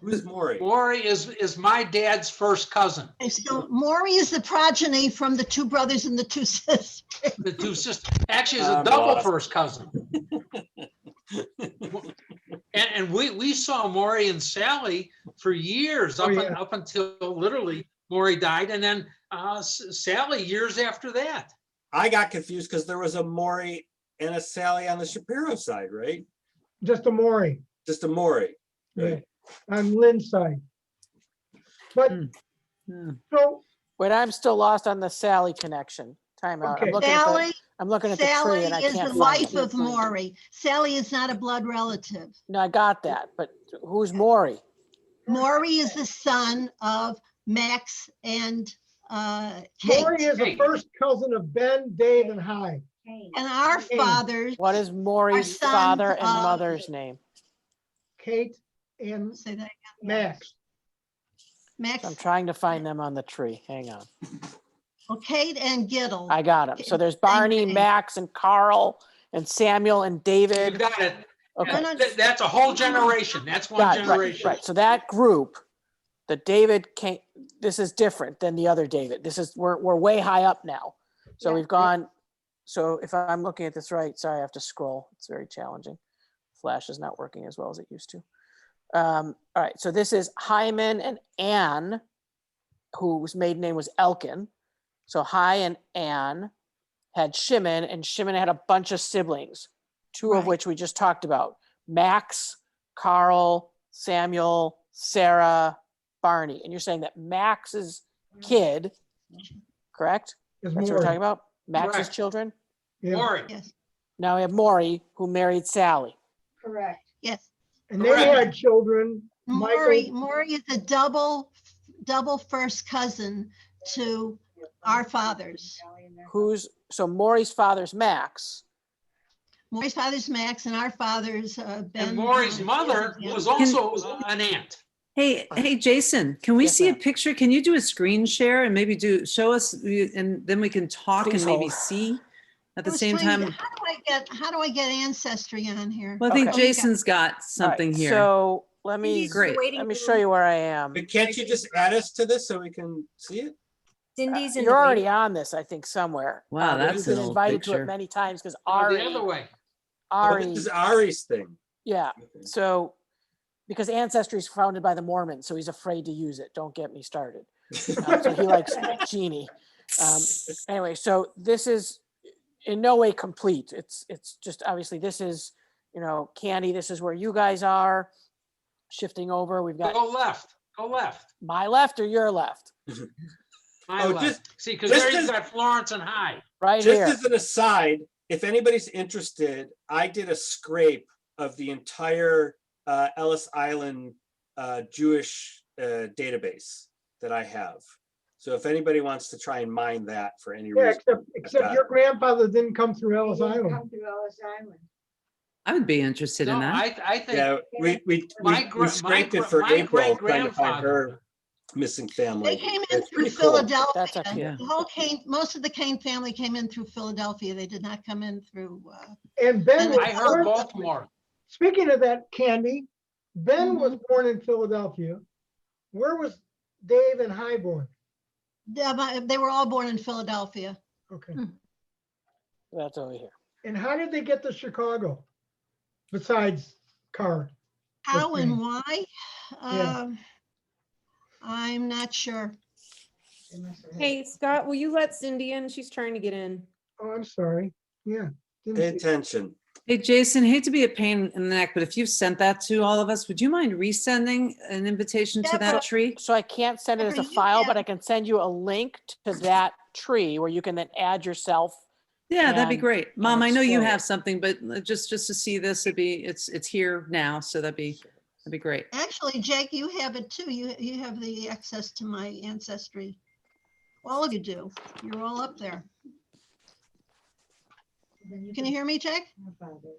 Who's Maury? Maury is my dad's first cousin. Okay, so Maury is the progeny from the two brothers and the two sisters. The two sisters, actually, is a I'm double lost. first cousin. And we saw Maury and Sally for years, Oh, yeah. up until literally Maury died, and then Sally years after that. I got confused because there was a Maury and a Sally on the Shapiro side, right? Just a Maury. Just a Maury. Yeah. Right. on Lynn's side. But, Yeah. so, Wait, I'm still lost on the Sally connection. Time out. Okay. I'm looking at the Sally tree and I is can't the find wife it. of Maury. Sally is not a blood relative. No, I got that, but who's Maury? Maury is the son of Max and Maury Kate. is a first cousin of Ben, Dave, and Hyde. And our fathers, What is Maury's sons father and of- mother's name? Kate and say that again, Max. Max, I'm trying to find them on the tree. Hang on. well, Kate and Giddle. I got them. So there's Barney, name. Max, and Carl, and Samuel, and You David. got it. Okay. That's a whole generation. That's one Got it, right, generation. right. So that group, the David came, this is different than the other David. This is, we're way high up now. So we've gone, so if I'm looking at this right, sorry, I have to scroll. It's very challenging. Flash is not working as well as it used to. All right, so this is Hyman and Ann, whose maiden name was Elkin. So Hy and Ann had Shimon, and Shimon had a bunch of siblings, two of Right. which we just talked about: Max, Carl, Samuel, Sarah, Barney. And you're saying that Max's kid, correct? Is That's what we're talking Maury. about? Max's Correct. children? Yeah. Maury. Yes, Now we have Maury, who married Sally. Correct. yes. And they Correct. had children. Maury Michael, is a double first cousin to our fathers. So Maury's father's Max. Maury's father's Max and our father's Ben. And Maury's mother Yeah. was also an aunt. Hey, Jason, can we Yes, see a ma'am. picture? Can you do a screen share and maybe show us, and then we can talk Please and maybe hold. see at I the was same trying to time? get- How do I get Ancestry on here? Well, I think Okay. Jason's got All right, something here. So let me, Great. let me show you where I am. But can't you just add us to this so we can see it? Cindy's in You're the already waiting- on this, I think, somewhere. Wow, But that's you've an been old invited to picture. it many times because Or the Ari, other way. Oh, this is Ari's thing. yeah. Okay. So because Ancestry is founded by the Mormons, so he's afraid to use it. Don't get me started. So he likes Genie. Anyway, so this is in no way complete. It's just obviously this is, Kandi, this is where you guys are. Shifting over, we've got Go left. Go left. my left or your left? My Oh, left. See, because just there you've as- got Florence and Hyde. Right Just here. as an aside, if anybody's interested, I did a scrape of the entire Ellis Island Jewish database that I have. So if anybody wants to try and mine that for any yeah, reason. except your grandfather didn't come through Ellis Island. Come through Ellis Island. I would be interested in No, that. I think Yeah, we scraped it for my April, trying to find great-grandfather. her missing family. They came in It's through pretty cool. Philadelphia. That's up here. The whole Kane, most of the Kane family came in through Philadelphia. They did not come in through, And Ben, And I heard Baltimore. speaking of that, Kandi, Ben was born in Philadelphia. Where was Dave and Hy born? they were all born in Philadelphia. Okay. That's over here. And how did they get to Chicago? Besides car? How Okay. and why? Yeah. I'm not sure. They must have had- Hey, Scott, will you let Cindy in? She's trying to get in. Oh, I'm sorry. Yeah. didn't Pay see- attention. Hey, Jason, hate to be a pain in the neck, but if you've sent that to all of us, would you mind resending an invitation to Debra. that tree? So I can't send it as a Debra, you file, have- but I can send you a link to that tree where you can then add yourself. Yeah, that'd be and- great. Mom, I know you explore have it. something, but just to see this, it's here now, so that'd be great. Actually, Jake, you have it too. You have the access to my Ancestry. All of you do. You're all up there. Then Can you hear me, Jake?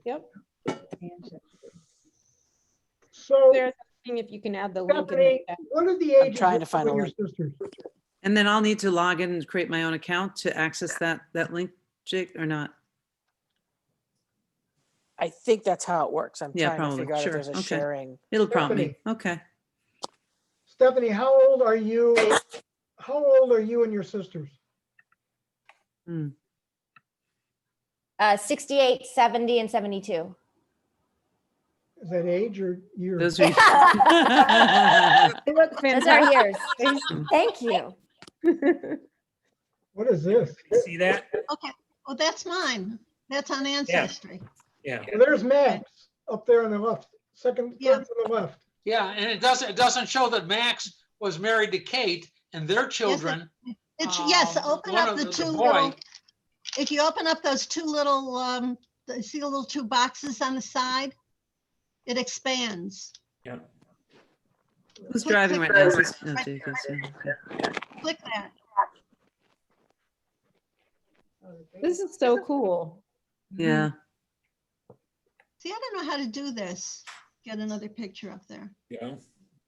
Yep. Ancestry. So There's asking if you can add the link in the Stephanie, chat. what are the I'm ages trying to of find a your link. sisters? And then I'll need to log in and create my own account to access that link, Jake, or not? I think that's how it works. I'm Yeah, trying to probably. figure out if Sure. there's a Okay. sharing. It'll prompt me. Stephanie. Okay. Stephanie, how old are you? How old are you and your sisters? 68, 70, and 72. Is that age or year? Those are. They look Those are fantastic. years. Thank you. What is this? See that? Okay. Well, that's mine. That's on Ancestry. Yeah. Well, there's Max up there on the left, second, Yeah. third from the left. Yeah, and it doesn't show that Max was married to Kate and their children. Yes, open one up of the the two boy- little, if you open up those two little, see the little two boxes on the side? It expands. Yeah. Who's Click- driving click right now? there. Is this- no, Jake is, yeah, okay. Click that. This is so cool. Yeah. See, I don't know how to do this. Get another picture up there. Yeah.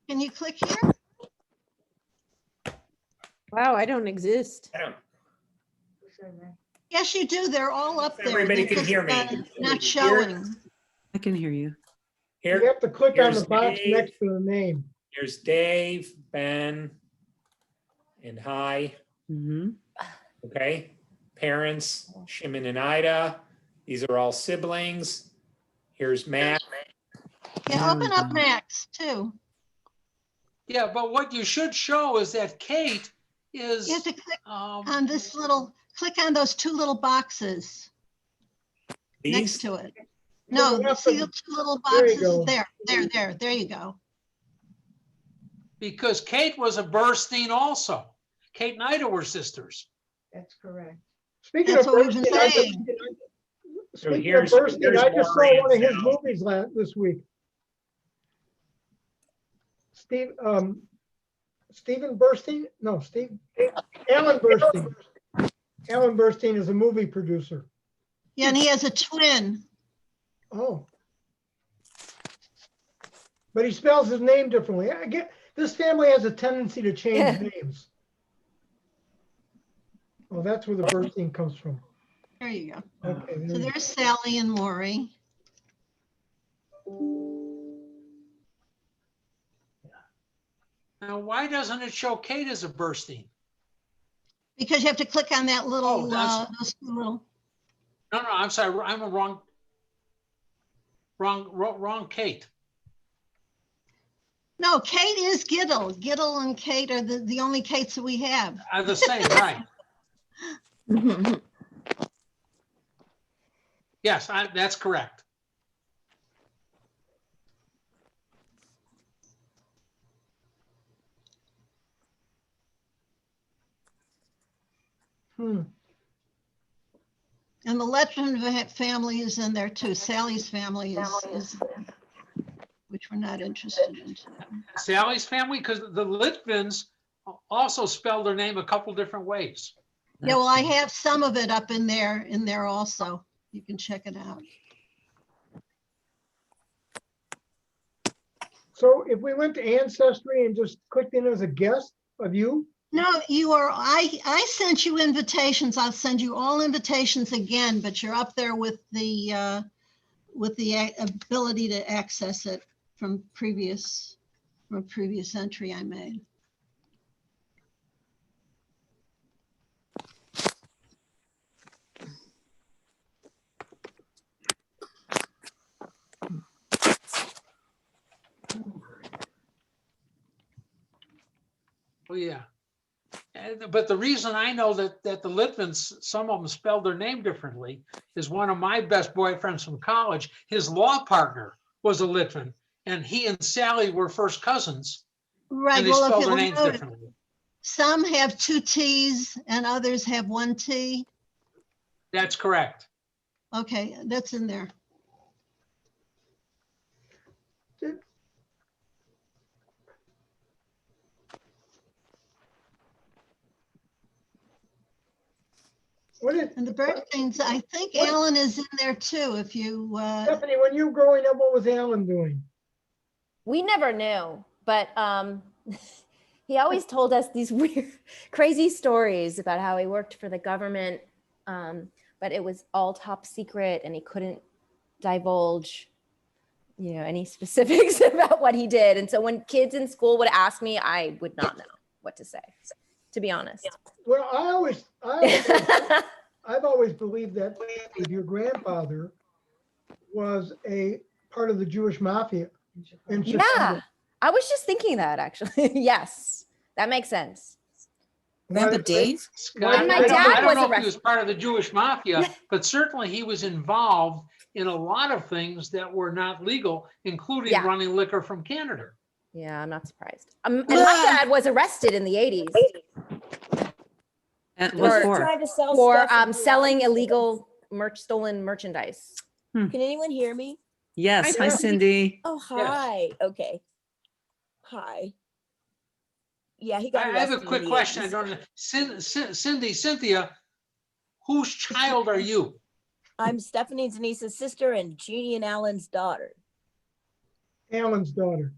Can you click here? Wow, I don't exist. I don't, Yes, you do. They're all up there. Everybody They're can hear me. Not Here. showing. I can hear you. You here, have to click on here's the box Dave. next to the name. here's Dave, Ben, and Hi. Mm-hmm. Okay. Parents, Shimon and Ida. These are all siblings. Here's Matt. Yeah, open up Max too. Yeah, but what you should show is that Kate is. You have to click um, on this little, click on those two little boxes next These, to it. No, No, you have see to- the two little there you boxes? go. There you go. because Kate was a Burstein also. Kate and Ida were sisters. That's correct. Speaking That's of what we've been Burstein, I saying. So speaking of here's Burstein, I just saw one of his Maureen's house. movies this week. Stephen Burstein? No, Alan Burstein. Alan Burstein is a movie producer. Yeah, and he has a twin. Oh. But he spells his name differently. I get, this family has a tendency to change names. Oh, that's where the Burstein comes from. There you go. Okay. there So you go. there's Sally and Maury. Now, why doesn't it show Kate as a Burstein? Because you have to click on that little, Oh, that's- those two little, No, I'm sorry, I'm a wrong Kate. no, Kate is Giddle. Giddle and Kate are the only Kates that we have. Are the same, right? Yes, that's correct. Hmm. And the Letchman family is in there too. Sally's family is which we're not interested in. Sally's family, because the Litvins also spell their name a couple different ways. Yeah, well, I have some of it up in there also. You can check it out. So if we went to Ancestry and just clicked in as a guest of you, No, you are, I sent you invitations. I'll send you all invitations again, but you're up there with the ability to access it from a previous entry I made. Oh, yeah. But the reason I know that the Litvins, some of them spelled their name differently, is one of my best boyfriends from college. His law partner was a Litvin, and he and Sally were first cousins. Right. And they Well, if spelled you their names notice, differently. some have 2 T's and others have 1 T. That's correct. Okay, that's in there. what is, And the Bernsteins, I think Alan is in there too, if you, Stephanie, when you were growing up, what was Alan doing? We never knew, but he always told us these weird, crazy stories about how he worked for the government, but it was all top secret and he couldn't divulge, any specifics about what he did. And so when kids in school would ask me, I would not know what to say, to be honest. Well, I've always believed that your grandfather was a part of the Jewish mafia in Chicago. Yeah, I was just thinking that actually. Yes, that makes sense. Grandpa Dave? Scott, And my I dad don't was know if he arrested. was part of the Jewish mafia, but certainly he was involved in a lot of things that were not legal, including Yeah. running liquor from Canada. Yeah, I'm not surprised. And my dad was arrested in the 80s And Or- what for? Trying to sell for stuff and selling illegal stolen merchandise. Can anyone hear me? Yes. Hi, Yeah. Cindy. Oh, Yes. hi. Okay. Hi. Yeah, he got I have a arrested in quick the question. I 80s. don't know. Cynthia, whose child are you? I'm Stephanie and Denise's sister and Jeannie and Alan's daughter. Alan's daughter.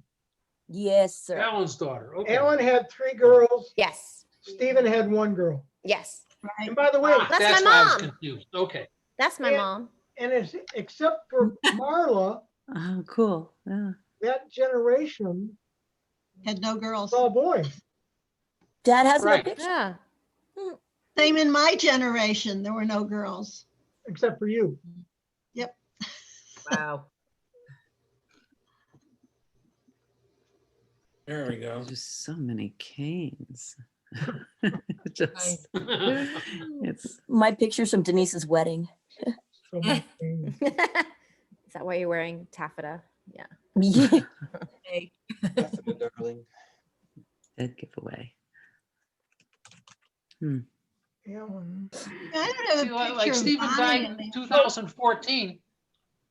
Yes, sir. Alan's daughter. Okay. Alan had 3 girls. Yes. Stephen had 1 girl. Yes. And by the way, Ah, That's my why I was mom. confused. Okay. That's my Yeah. mom. and it's, except for Marla, Oh, cool. Yeah. that generation Had no girls. was all boys. Dad has Right. no picture. Yeah. Same in my generation, there were no girls. Except for you. Wow. There we go. Just so many canes. Just, it's My picture's from Denise's wedding. So many things. Is that why you're wearing taffeta? Yeah. Yeah. Darling. dead giveaway. Alan. I don't have a See, picture like of Stephen Bonnie died in in there. 2014.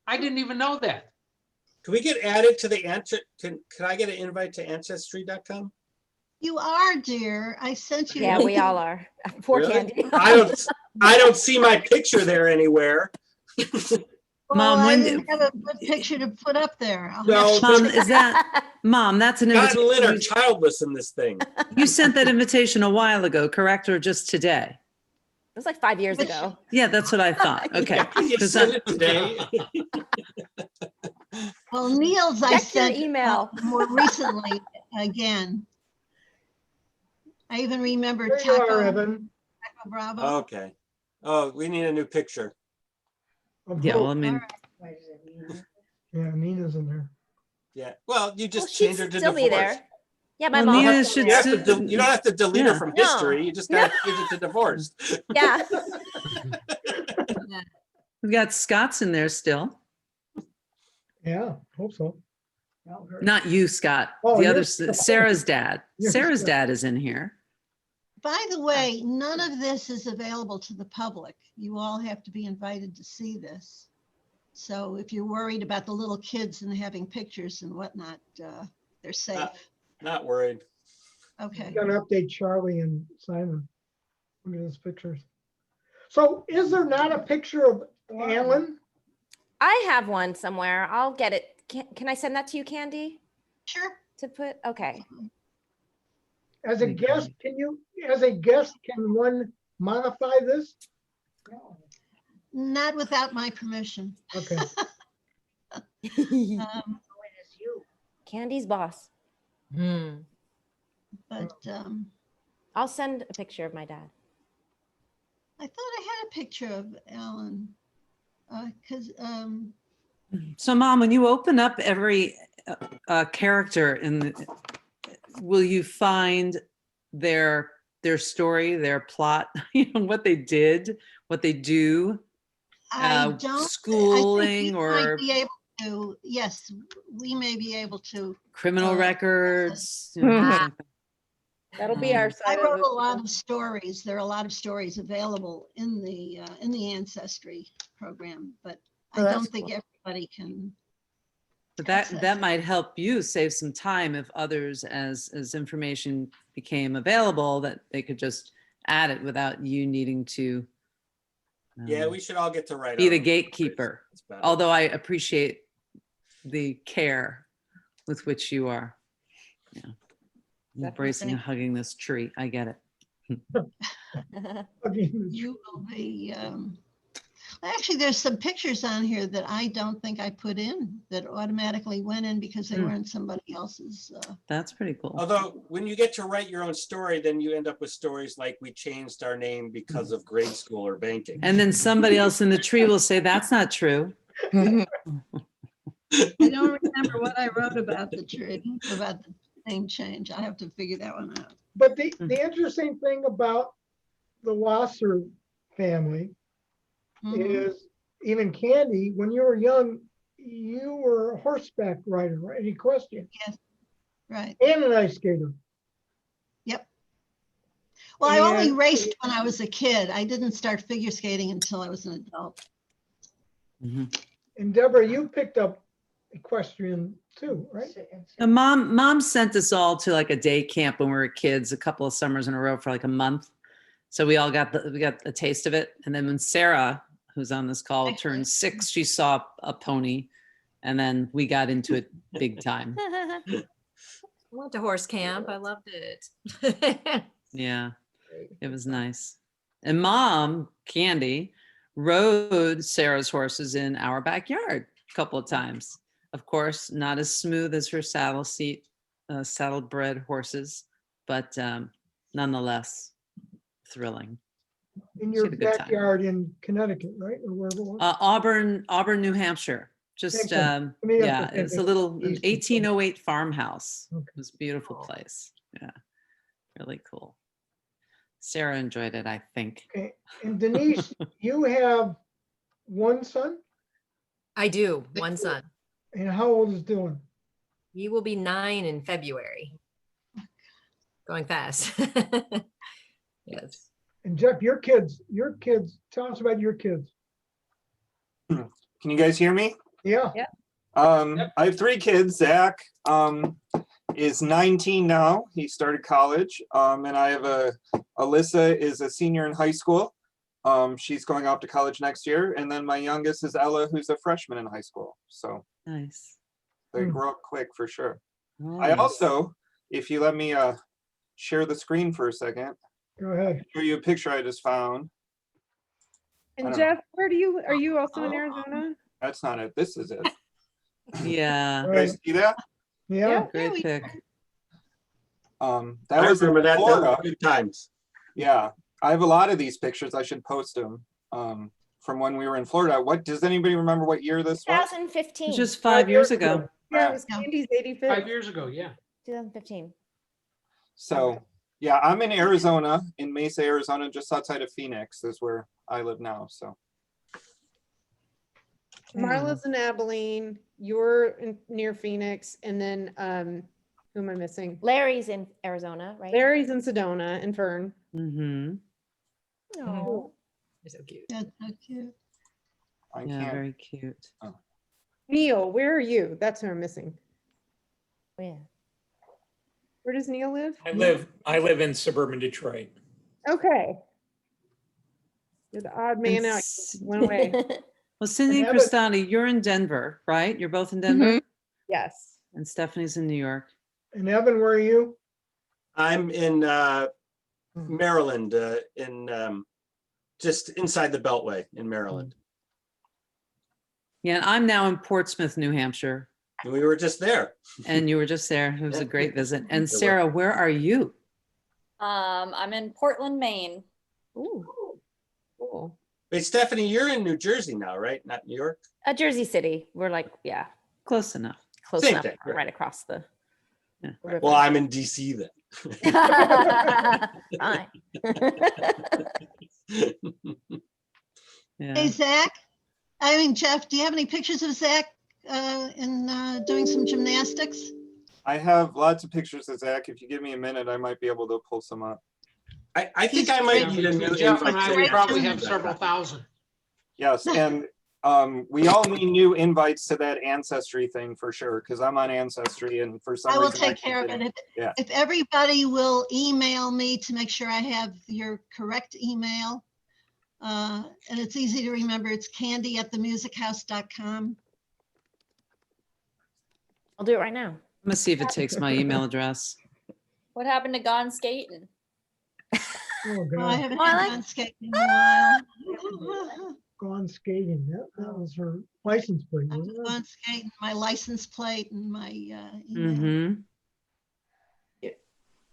I didn't even know that. Can we get added to the answer? Can I get an invite to ancestry.com? You are, dear. I sent you. Yeah, we all are. Poor Really? Candy. I don't see my picture there anywhere. Well, Mom, I when didn't have a good picture to put up there. I'll No, have to- Mom, is that Mom? That's an Scott and Lynn are invitation. childless in this thing. You sent that invitation a while ago, correct, or just today? It was like 5 years ago. Yeah, that's what I thought. Okay. You 'Cause sent I- it today. Well, Neil's I Check your sent email. more recently again. I even remember There you are, Taco Evan. Bravo. Okay. Oh, we need a new picture. Of Yeah, who? well, I mean, Yeah, Nina's in there. Yeah. Well, you Well, just she'd change her to still divorce. be there. Yeah, my Well, mom. Nina was still should there. still- You don't have to delete Yeah. her from No. history. You just gotta change it to divorce. Yeah. we've got Scott's in there still. Yeah, hope so. Not you, Scott. Oh, The other, you're- Sarah's dad. You're Sarah's Scott. dad is in here. By the way, none of this is available to the public. You all have to be invited to see this. So if you're worried about the little kids and having pictures and whatnot, they're safe. Not worried. Okay. Got to update Charlie and Simon. Look at those pictures. So is there not a picture of Alan? I have one somewhere. I'll get it. Can I send that to you, Candy? Sure. To put, okay. As a guest, can one modify this? Not without my permission. Okay. Candy's boss. But I'll send a picture of my dad. I thought I had a picture of Alan. Because So, Mom, when you open up every character will you find their story, their plot, what they did, what they do, I don't. schooling, or be able to. Yes, we may be able to. criminal records? Hmm. Things like that. That'll be our I side of wrote it. a lot of stories. There are a lot of stories available in the Ancestry program, but Oh, I that's don't think cool. everybody can. But access that it. might help you save some time if others, as information became available, that they could just add it without you needing to Yeah, we should all get to write. be our the own gatekeeper. stories. It's better. Although I appreciate the care with which you are, embracing and hugging this tree. I get it. You will be. Actually, there's some pictures on here that I don't think I put in that automatically went in because they were in somebody else's. That's pretty cool. Although when you get to write your own story, then you end up with stories like we changed our name because of grade school or banking. And then somebody else in the tree will say, that's not true. I don't remember what I wrote about the tree, about the name change. I have to figure that one out. But the interesting thing about the Wasser family Mhm. is even Kandi, when you were young, you were a horseback rider, right? Any question? Yes. Right. and an ice skater. Yep. Well, I only And- raced when I was a kid. I didn't start figure skating until I was an adult. And Deborah, you picked up equestrian too, right? And mom sent us all to like a day camp when we were kids, a couple of summers in a row for like a month. So we all got a taste of it. And then when Sarah, who's on this call, turned 6, she saw a pony, and then we got into it big time. I went to horse camp. I loved it. Yeah, it was nice. And mom, Kandi, rode Sarah's horses in our backyard a couple of times. Of course, not as smooth as her saddle-bred horses, but nonetheless thrilling. In She your had a good time. backyard in Connecticut, right? Or wherever it was? Auburn, New Hampshire. Just Same thing. I mean, that's yeah, the same it's a thing. little an East and West. 1808 farmhouse. Okay. It was a beautiful place. Yeah, really cool. Sarah enjoyed it, I think. Okay. And Denise, you have one son, I do. One son. and how old is Dylan? He will be 9 in February. Going fast. Yes. And Jeff, your kids, tell us about your kids. Can you guys hear me? Yeah. I have 3 kids. Zach is 19 now. He started college. And I have Alyssa is a senior in high school. She's going off to college next year. And then my youngest is Ella, who's a freshman in high school. So Nice. they grow up quick for sure. I Nice. also, if you let me share the screen for a second, Go ahead. show you a picture I just found. I And don't Jeff, are you also in Arizona? That's not it. This is it. Yeah. You guys see that? Yeah. Great pick. That I was in remember that. Those Florida. were good times. Yeah, I have a lot of these pictures. I should post them from when we were in Florida. What does anybody remember what year this was? 2015. Just 5 years ago. Yeah, it was Kandi's 85th. 5 years ago, yeah. 2015. So yeah, I'm in Arizona, in Mesa, Arizona, just outside of Phoenix is where I live now. So Marla's in Abilene, you're near Phoenix, and then who am I missing? Larry's in Arizona, right? Larry's in Sedona, and Fern. Mm-hmm. Oh. You're so cute. That's so cute. I Yeah, can't. very cute. Neil, where are you? That's who I'm missing. Yeah. Where does Neil live? I live in suburban Detroit. Okay. You're the odd man out. You went away. Well, Cindy and And Kristana, you're in Denver, right? You're both in Denver? Yes. And Stephanie's in New York. And Evan, where are you? I'm in Maryland, in just inside the Beltway in Maryland. Yeah, and I'm now in Portsmouth, New Hampshire. And we were just there. And you were just there. It was a Yeah. great visit. And It was. Sarah, where are you? I'm in Portland, Maine. Ooh. Cool. Wait, Stephanie, you're in New Jersey now, right? Not New York? Jersey City. We're like, yeah, Close enough. close Same enough, thing, right. right across the Yeah. river. Well, I'm in DC then. Fine. Yeah. Hey, Jeff, do you have any pictures of Zach in doing some gymnastics? I have lots of pictures of Zach. If you give me a minute, I might be able to pull some up. I think I might need a new Jeff and invite I, we to probably that. have several thousand. Yes, and we all need new invites to that Ancestry thing for sure, because I'm on Ancestry and for some I will reason take care of can't it. get Yeah. If everybody will email me to make sure I have your correct email. And it's easy to remember. It's Kandi@themusichouse.com. I'll do it right now. I'm gonna see if it takes my email address. What happened to Gone Skating? Oh, Oh, I God. haven't Oh, I had like- gone skating in a while. Gone skating. That was her license plate. I'm wasn't it? gone skating, my license plate and my email. Mm-hmm.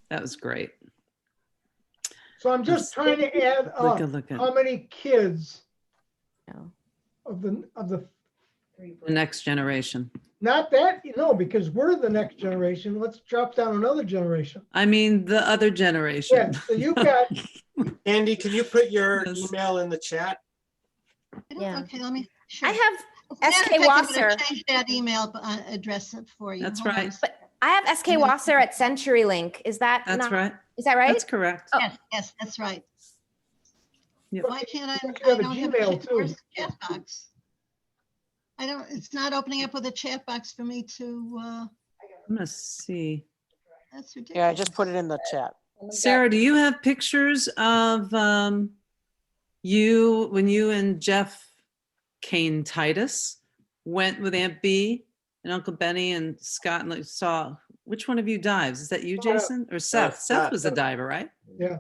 That was great. So I'm just trying to add up Look at how many kids No. of the, the next generation. not that, because we're the next generation. Let's drop down another generation. I mean, the other Yeah, generation. so you've got, Andy, can you put your Yes. email in the chat? Yeah. Okay, let me. Sure. I have As a matter of SK fact, I'm gonna Wasser. change that email address for you. That's Hold on a right. second. I have SK Wasser at CenturyLink. Is that That's not, right. is that right? That's correct. Yes, yes, that's right. Yep. Why can't I? You have I a don't have Gmail, a where's too. the chat box? I don't, it's not opening up with a chat box for me to, I'm gonna see. that's ridiculous. Yeah, I just put it in the chat. Sarah, do you have pictures of you when you and Geoff Kane Titus went with Aunt B and Uncle Benny and Scott and like saw which one of you dives? Is that you, Jason, or Seth? Seth was the diver, right? Yeah.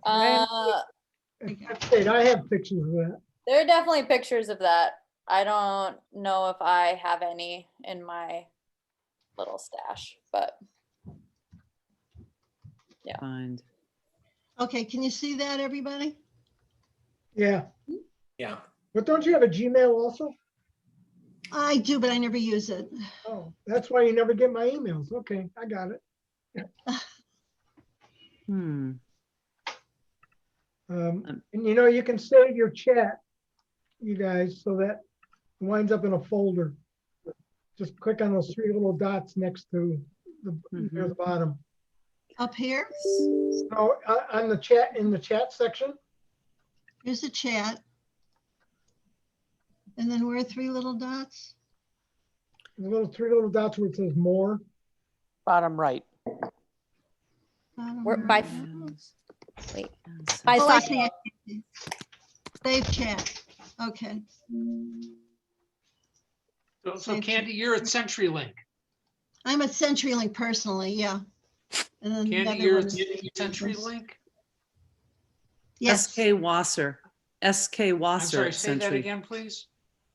Uh, I have pictures of that. there are definitely pictures of that. I don't know if I have any in my little stash, but yeah. Find. Okay, can you see that, everybody? Yeah. Yeah. But don't you have a Gmail also? I do, but I never use it. Oh, that's why you never get my emails. Okay, I got it. Hmm. And you know, you can save your chat, you guys, so that it winds up in a folder. Just click on those three little dots next to the near the bottom. Up here? No, on the chat, in the chat section. Here's the chat. And then where are three little dots? The three little dots where it says more. Bottom right. We're by, wait, by Oh, I Fox. see. I see. Save chat. Okay. So Kandi, you're at CenturyLink. I'm at CenturyLink personally, yeah. And then the Kandi, other you're one at is- CenturyLink? Yes. SK Wasser. SK I'm Wasser. sorry, say that Century. again, please.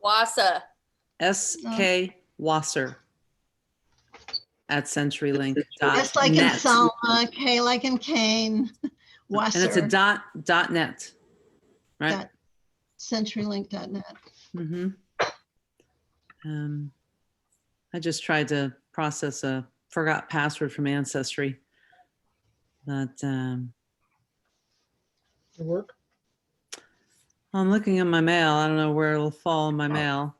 Wassa. SK Wasser at CenturyLink. Just like in Solna, K like in Kane, Wasser. And it's a dot net, right? Dot CenturyLink.net. Mm-hmm. I just tried to process a forgot password from Ancestry, but It work? I'm looking at my mail. I don't know where it'll fall in my mail.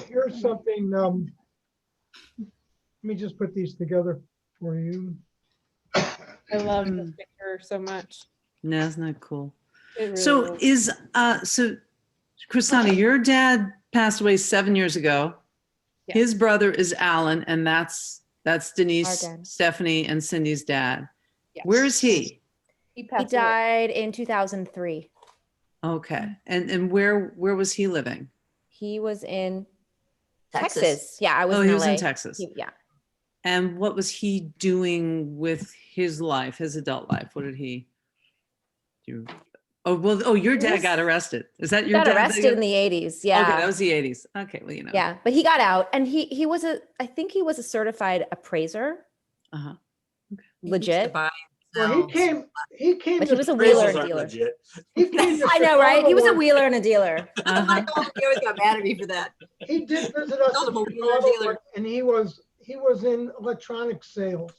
Here's something, let me just put these together for you. I love this picture so much. No, isn't that cool? It really So is. so Kristana, your dad passed away 7 years ago. Yeah. His brother is Alan, and that's Denise, Our dad. Stephanie, and Cindy's dad. Yes. Where is he? He He passed away. died in 2003. Okay. And where was he living? He was in Texas. Texas. Yeah, I was Oh, in he was in LA. Texas. Yeah. And what was he doing with his life, his adult life? What did he do? Oh, well, your dad got arrested. Is that He your got dad? arrested in the 80s. Yeah. Okay, that was the 80s. Okay, well, you know. Yeah, but he got out, and he was I think he was a certified appraiser. Uh-huh. Legit. Well, he came But he to was a wheeler and Appraisals aren't dealer. legit. He came to I know, right? He was a Chicago wheeler and a dealer. Uh-huh. He always got mad at me for that. He did visit us Called in him a wheeler Chicago, dealer. and he was in electronic sales.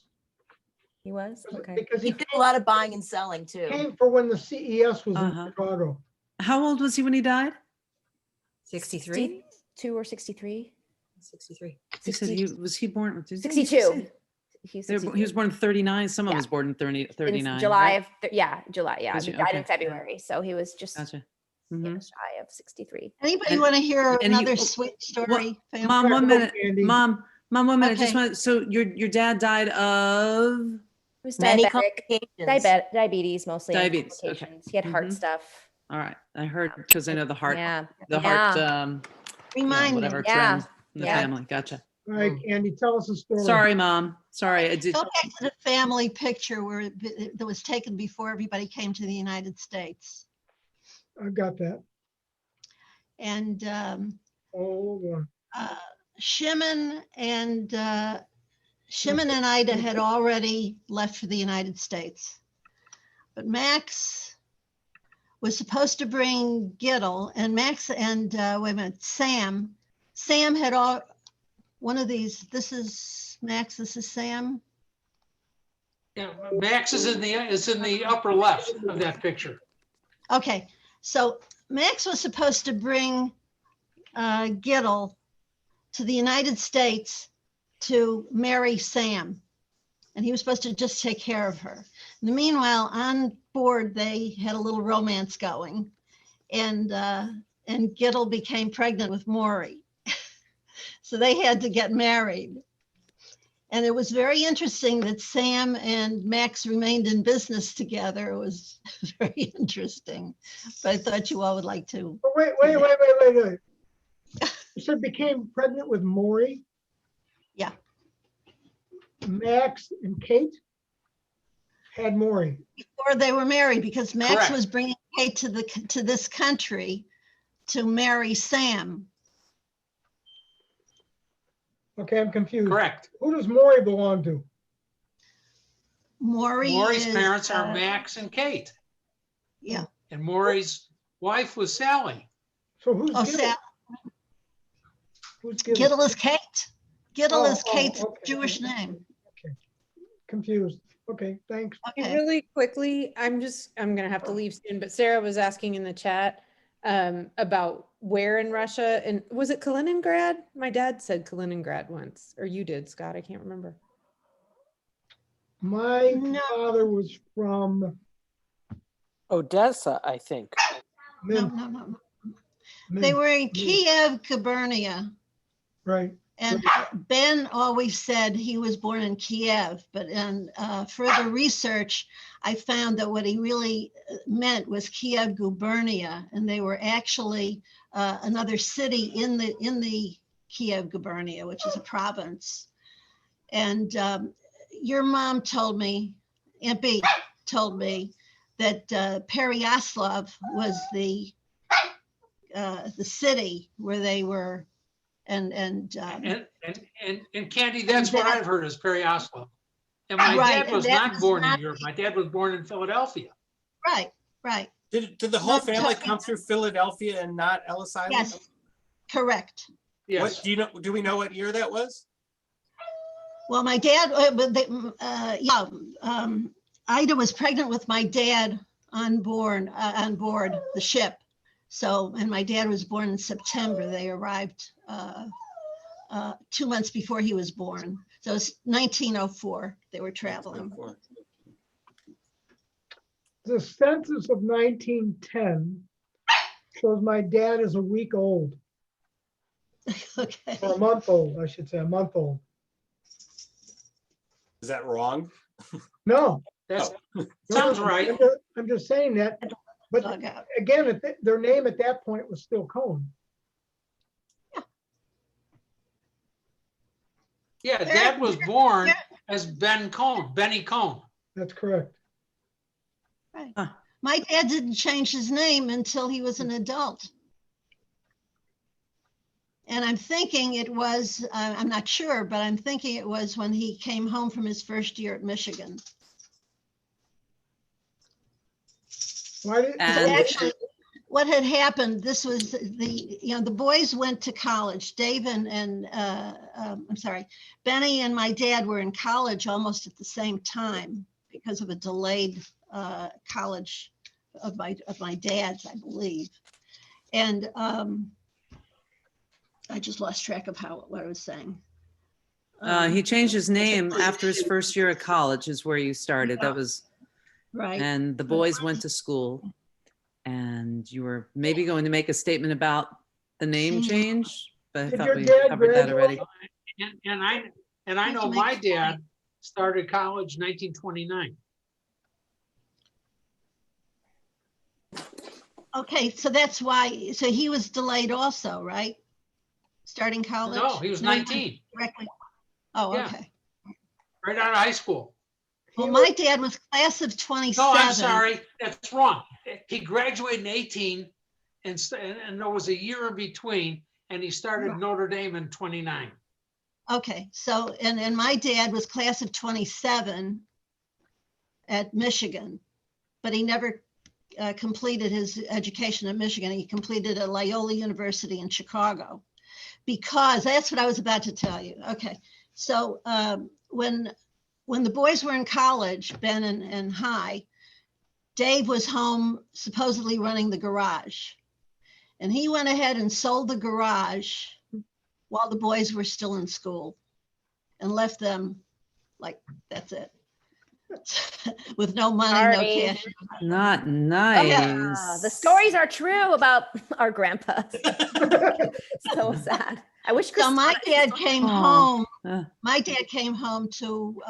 He was? Okay. Because He did a lot of buying and selling too. came for when the CES was Uh-huh. in Chicago. How old was he when he died? 63? 62 or 63? 63. He said was he born? Did he 62. say- He's He was born in 39. Someone Yeah. was born in 39. July right? of, July. Yeah, Was he you? died Okay. in February. So he was just Gotcha. yeah, Mhm. shy of 63. Anybody And- want to hear and he- another sweet story? family? Mom, 1 minute. Andy. Mom, 1 minute. Just Okay. want. So your dad died of He was Many diabetic. complications. Diabetes mostly. and Diabetes, okay. complications. He had heart Mhm. stuff. All right. I heard because I know the heart. Yeah. The heart. Yeah. Remind me. whatever Yeah. trend in the Yeah. family. Gotcha. All right, Andy, tell us a story. Sorry, Mom. Sorry, I did. Go back to the family picture where that was taken before everybody came to the United States. I got that. And Hold on. Shimon and Ida had already left for the United States. But Max was supposed to bring Giddle, and Max and wait a minute, Sam had one of these. This is Max, this is Sam. Yeah, Max is in the upper left of that picture. Okay, so Max was supposed to bring Giddle to the United States to marry Sam. And he was supposed to just take care of her. In the meanwhile, on board, they had a little romance going. And Gittel became pregnant with Maury. So they had to get married. And it was very interesting that Sam and Max remained in business together. It was very interesting. But I thought you all would like to. Oh, wait. You said became pregnant with Maury? Yeah. Max and Kate had Maury. Before they were married, because Max Correct. was bringing Kate to this country to marry Sam. Okay, I'm confused. Correct. Who does Maury belong to? Maury's is, parents are Max and Kate. Yeah. And Maury's wife was Sally. So who's Oh, Gittel? Who's Gittel? Gittel is Kate. Gittel is Kate's okay. Jewish name. Okay, confused. Okay, thanks. Okay. Really quickly, I'm gonna have to leave soon, but Sarah was asking in the chat about where in Russia, and was it Kaliningrad? My dad said Kaliningrad once, or you did, Scott, I can't remember. My father was from Odessa, I think. No. They were in Kiev, Gubernia. Right. And Ben always said he was born in Kiev, but in further research, I found that what he really meant was Kiev Gubernia, and they were actually another city in the Kiev Gubernia, which is a province. And your mom told me, Aunt B told me that Pereyaslav was the city where they were. And Kandi, that's what I've heard is Pereyaslav. And my Right, dad was and not that's born in not- Europe. My dad was born in Philadelphia. Right. Did the whole family come through Philadelphia and not Ellis Island? Yes, correct. Yes. What do we know what year that was? Well, my dad, Ida was pregnant with my dad on board the ship. So, and my dad was born in September. They arrived 2 months before he was born. So it's 1904, they were traveling. the census of 1910 shows my dad is a week old. Okay. Or a month old, I should say, a month old. Is that wrong? No. That sounds right. I'm just saying that. But again, their name at that point was still Cone. Yeah, Dad was born as Benny Cone. That's correct. Right. My dad didn't change his name until he was an adult. And I'm thinking it was, I'm not sure, but I'm thinking it was when he came home from his first year at Michigan. Actually, what had happened, this was the boys went to college. Dave and Benny and my dad were in college almost at the same time because of a delayed college of my dad's, I believe. And I just lost track of what I was saying. He changed his name after his first year of college is where you started. That was right. And the boys went to school, and you were maybe going to make a statement about the name change, but I thought we covered that already. And I know my dad started college 1929. Okay, so that's why. So he was delayed also, right? Starting college. No, he was 19. Directly. Oh, Yeah. okay. Right out of high school. Well, my dad was class of 27. No, I'm sorry, that's wrong. He graduated in 18, and there was a year in between, and he started Notre Dame in 29. Okay, so and my dad was class of 27 at Michigan, but he never completed his education at Michigan. He completed at Loyola University in Chicago, because that's what I was about to tell you. Okay, so when the boys were in college, Ben and High, Dave was home supposedly running the garage. And he went ahead and sold the garage while the boys were still in school. and left them like, that's it. With no money, no Sorry. cash. Not The nice. stories are true about our grandpas. So sad. I wish So my Kristana- dad came Aw. home. My dad came home to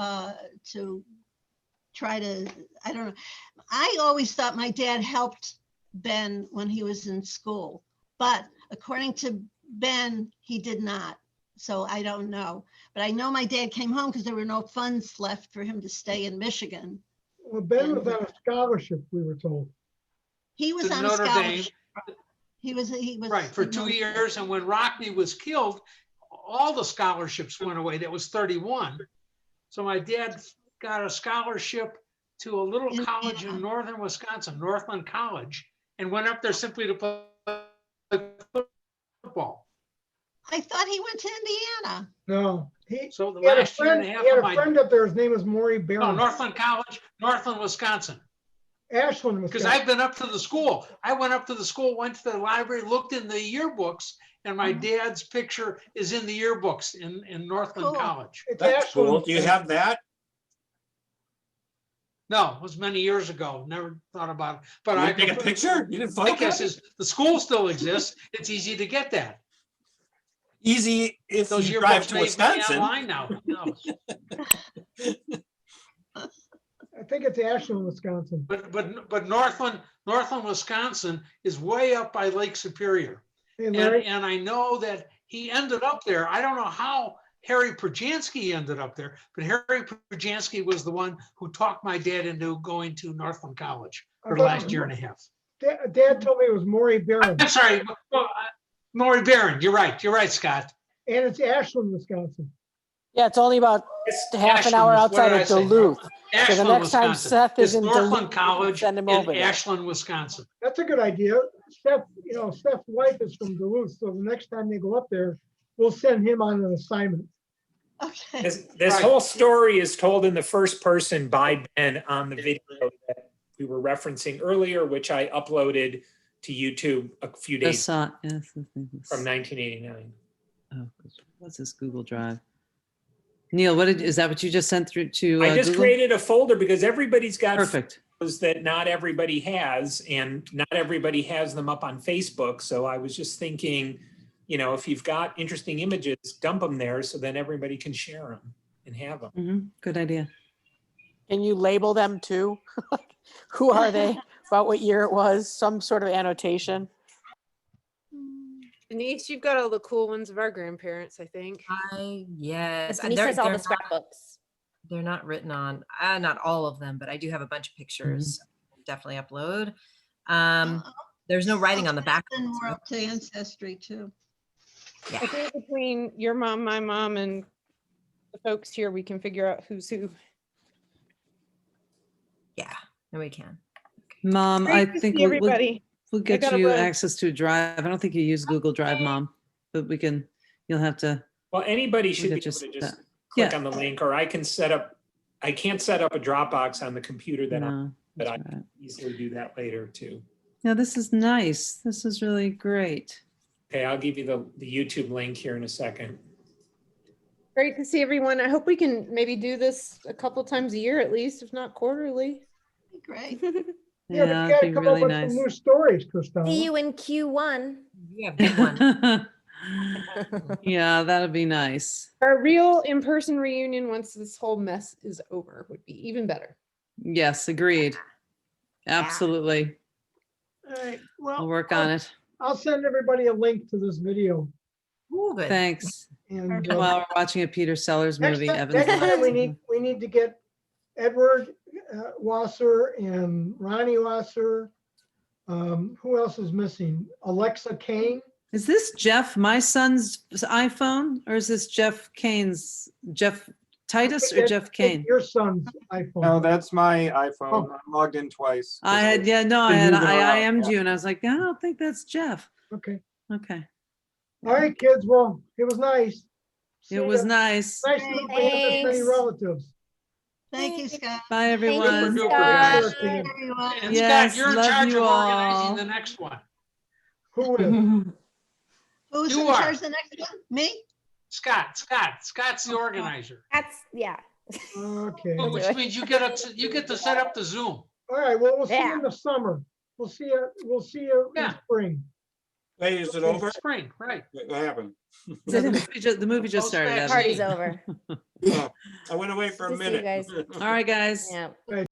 try to, I don't know. I always thought my dad helped Ben when he was in school, but according to Ben, he did not. So I don't know. But I know my dad came home because there were no funds left for him to stay in Michigan. Well, Ben was on a scholarship, we were told. He was To on a Notre Dame. scholarship. He was Right, for in 2 Notre Dame. years. And when Rockney was killed, all the scholarships went away. That was 31. So my dad got a scholarship to a little college in northern Wisconsin, Northland College, and went up there simply to play football. I thought he went to Indiana. No, So the he had a last year and friend, a half he had of a my, friend up there, his name was Maury no, Barron. Northland College, Northland, Wisconsin. Ashland, Because Wisconsin. I've been up to the school. I went up to the school, went to the library, looked in the yearbooks, and my dad's picture is in the yearbooks in Northland Cool. College. It's That's Ashland, cool. Do you have that? No, it was many years ago. Never thought about it. But You I didn't take a picture? You didn't My photograph guess it? is the school still exists. It's easy to get that. Easy if Those you drive yearbooks to may be Wisconsin. online now. Who knows? I think it's Ashland, Wisconsin. But Northland, Wisconsin is way up by Lake Superior. Hey, Larry, And I know that he ended up there. I don't know how Harry Perjansky ended up there, but Harry Perjansky was the one who talked my dad into going to Northland College for the last year and a half. Dad told me it was Maury Barron, I'm sorry, Maury Barron. You're right, Scott. and it's Ashland, Wisconsin. Yeah, it's only about half an hour Ashland, what outside did I of say? Duluth. So the Ashland, next time Wisconsin. Seth is It's in Northland Duluth, College send him in over there. Ashland, Wisconsin. That's a good idea. Steph's wife is from Duluth, so the next time they go up there, we'll send him on an assignment. Okay. This Right. whole story is told in the first person by Ben on the video that we were referencing earlier, which I uploaded to YouTube a few I days saw, yes, I think it's- from 1989. oh, what's this Google Drive? Neil, is that what you just sent through to I just Google? created a folder because everybody's got Perfect. photos that not everybody has, and not everybody has them up on Facebook. So I was just thinking, if you've got interesting images, dump them there so then everybody can share them and have them. Mhm, good idea. Can you label them too? Who are they? About what year it was? Some sort of annotation. Denise, you've got all the cool ones of our grandparents, I think. Yes. Denise has all the scrapbooks. They're not written on, not all of them, but I do have a bunch of pictures. Definitely upload. There's no writing on the back. And more up to ancestry too. I think between your mom, my mom, and the folks here, we can figure out who's who. Yeah, no, we can. Mom, Great I to think see everybody. we'll get gotta you run. access to a drive. I don't think you use Google Drive, Mom, but you'll have to. Well, anybody should be get able to just just that. click Yeah. on the link, or I can't set up a Dropbox on the computer that I'm, No, but I that's can right. easily do that later too. No, this is nice. This is really great. Okay, I'll give you the YouTube link here in a second. Great to see everyone. I hope we can maybe do this a couple times a year at least, if not quarterly. Great. Yeah, but you it'd gotta be come really up with nice. some new stories, Kristana. See you in Q1. You have good one. Yeah, that'd be nice. Our real in-person reunion once this whole mess is over would be even better. Yes, agreed. Absolutely. All right, We'll well, work on it. I'll send everybody a link to this video. Ooh, good. Thanks. And While we're watching a Peter Sellers movie, Evan's next time watching. we need to get Edward Wasser and Ronnie Wasser. Who else is missing? Alexa Kane. Is this my son's iPhone, or is this Geoff Titus or Geoff Kane? Your son's iPhone. No, that's my iPhone. Oh. I'm logged in twice. I Been moving I around, IM'd yeah. you, and I was like, I don't think that's Jeff. Okay. Okay. All right, kids. Well, it was nice. See It was ya. nice. Nice to know we have this many Thanks. relatives. Thank you, Scott. Bye, Thank you, everyone. Super Scott. duper. Bye, everyone. And Yes, Scott, you're in love charge you of all. organizing the next one. Who is? Who's You in are. charge of the next one? Me? Scott's the organizer. Yeah. Okay. Oh, which means you get to set up the Zoom. All right, well, we'll see you Yeah. in the summer. We'll see you in Yeah. spring. Wait, is it over? Spring, right? What happened? So the movie just started. Post-vaccine. Party's over. I went away for a Good to see you minute. guys. All right, guys. Yeah.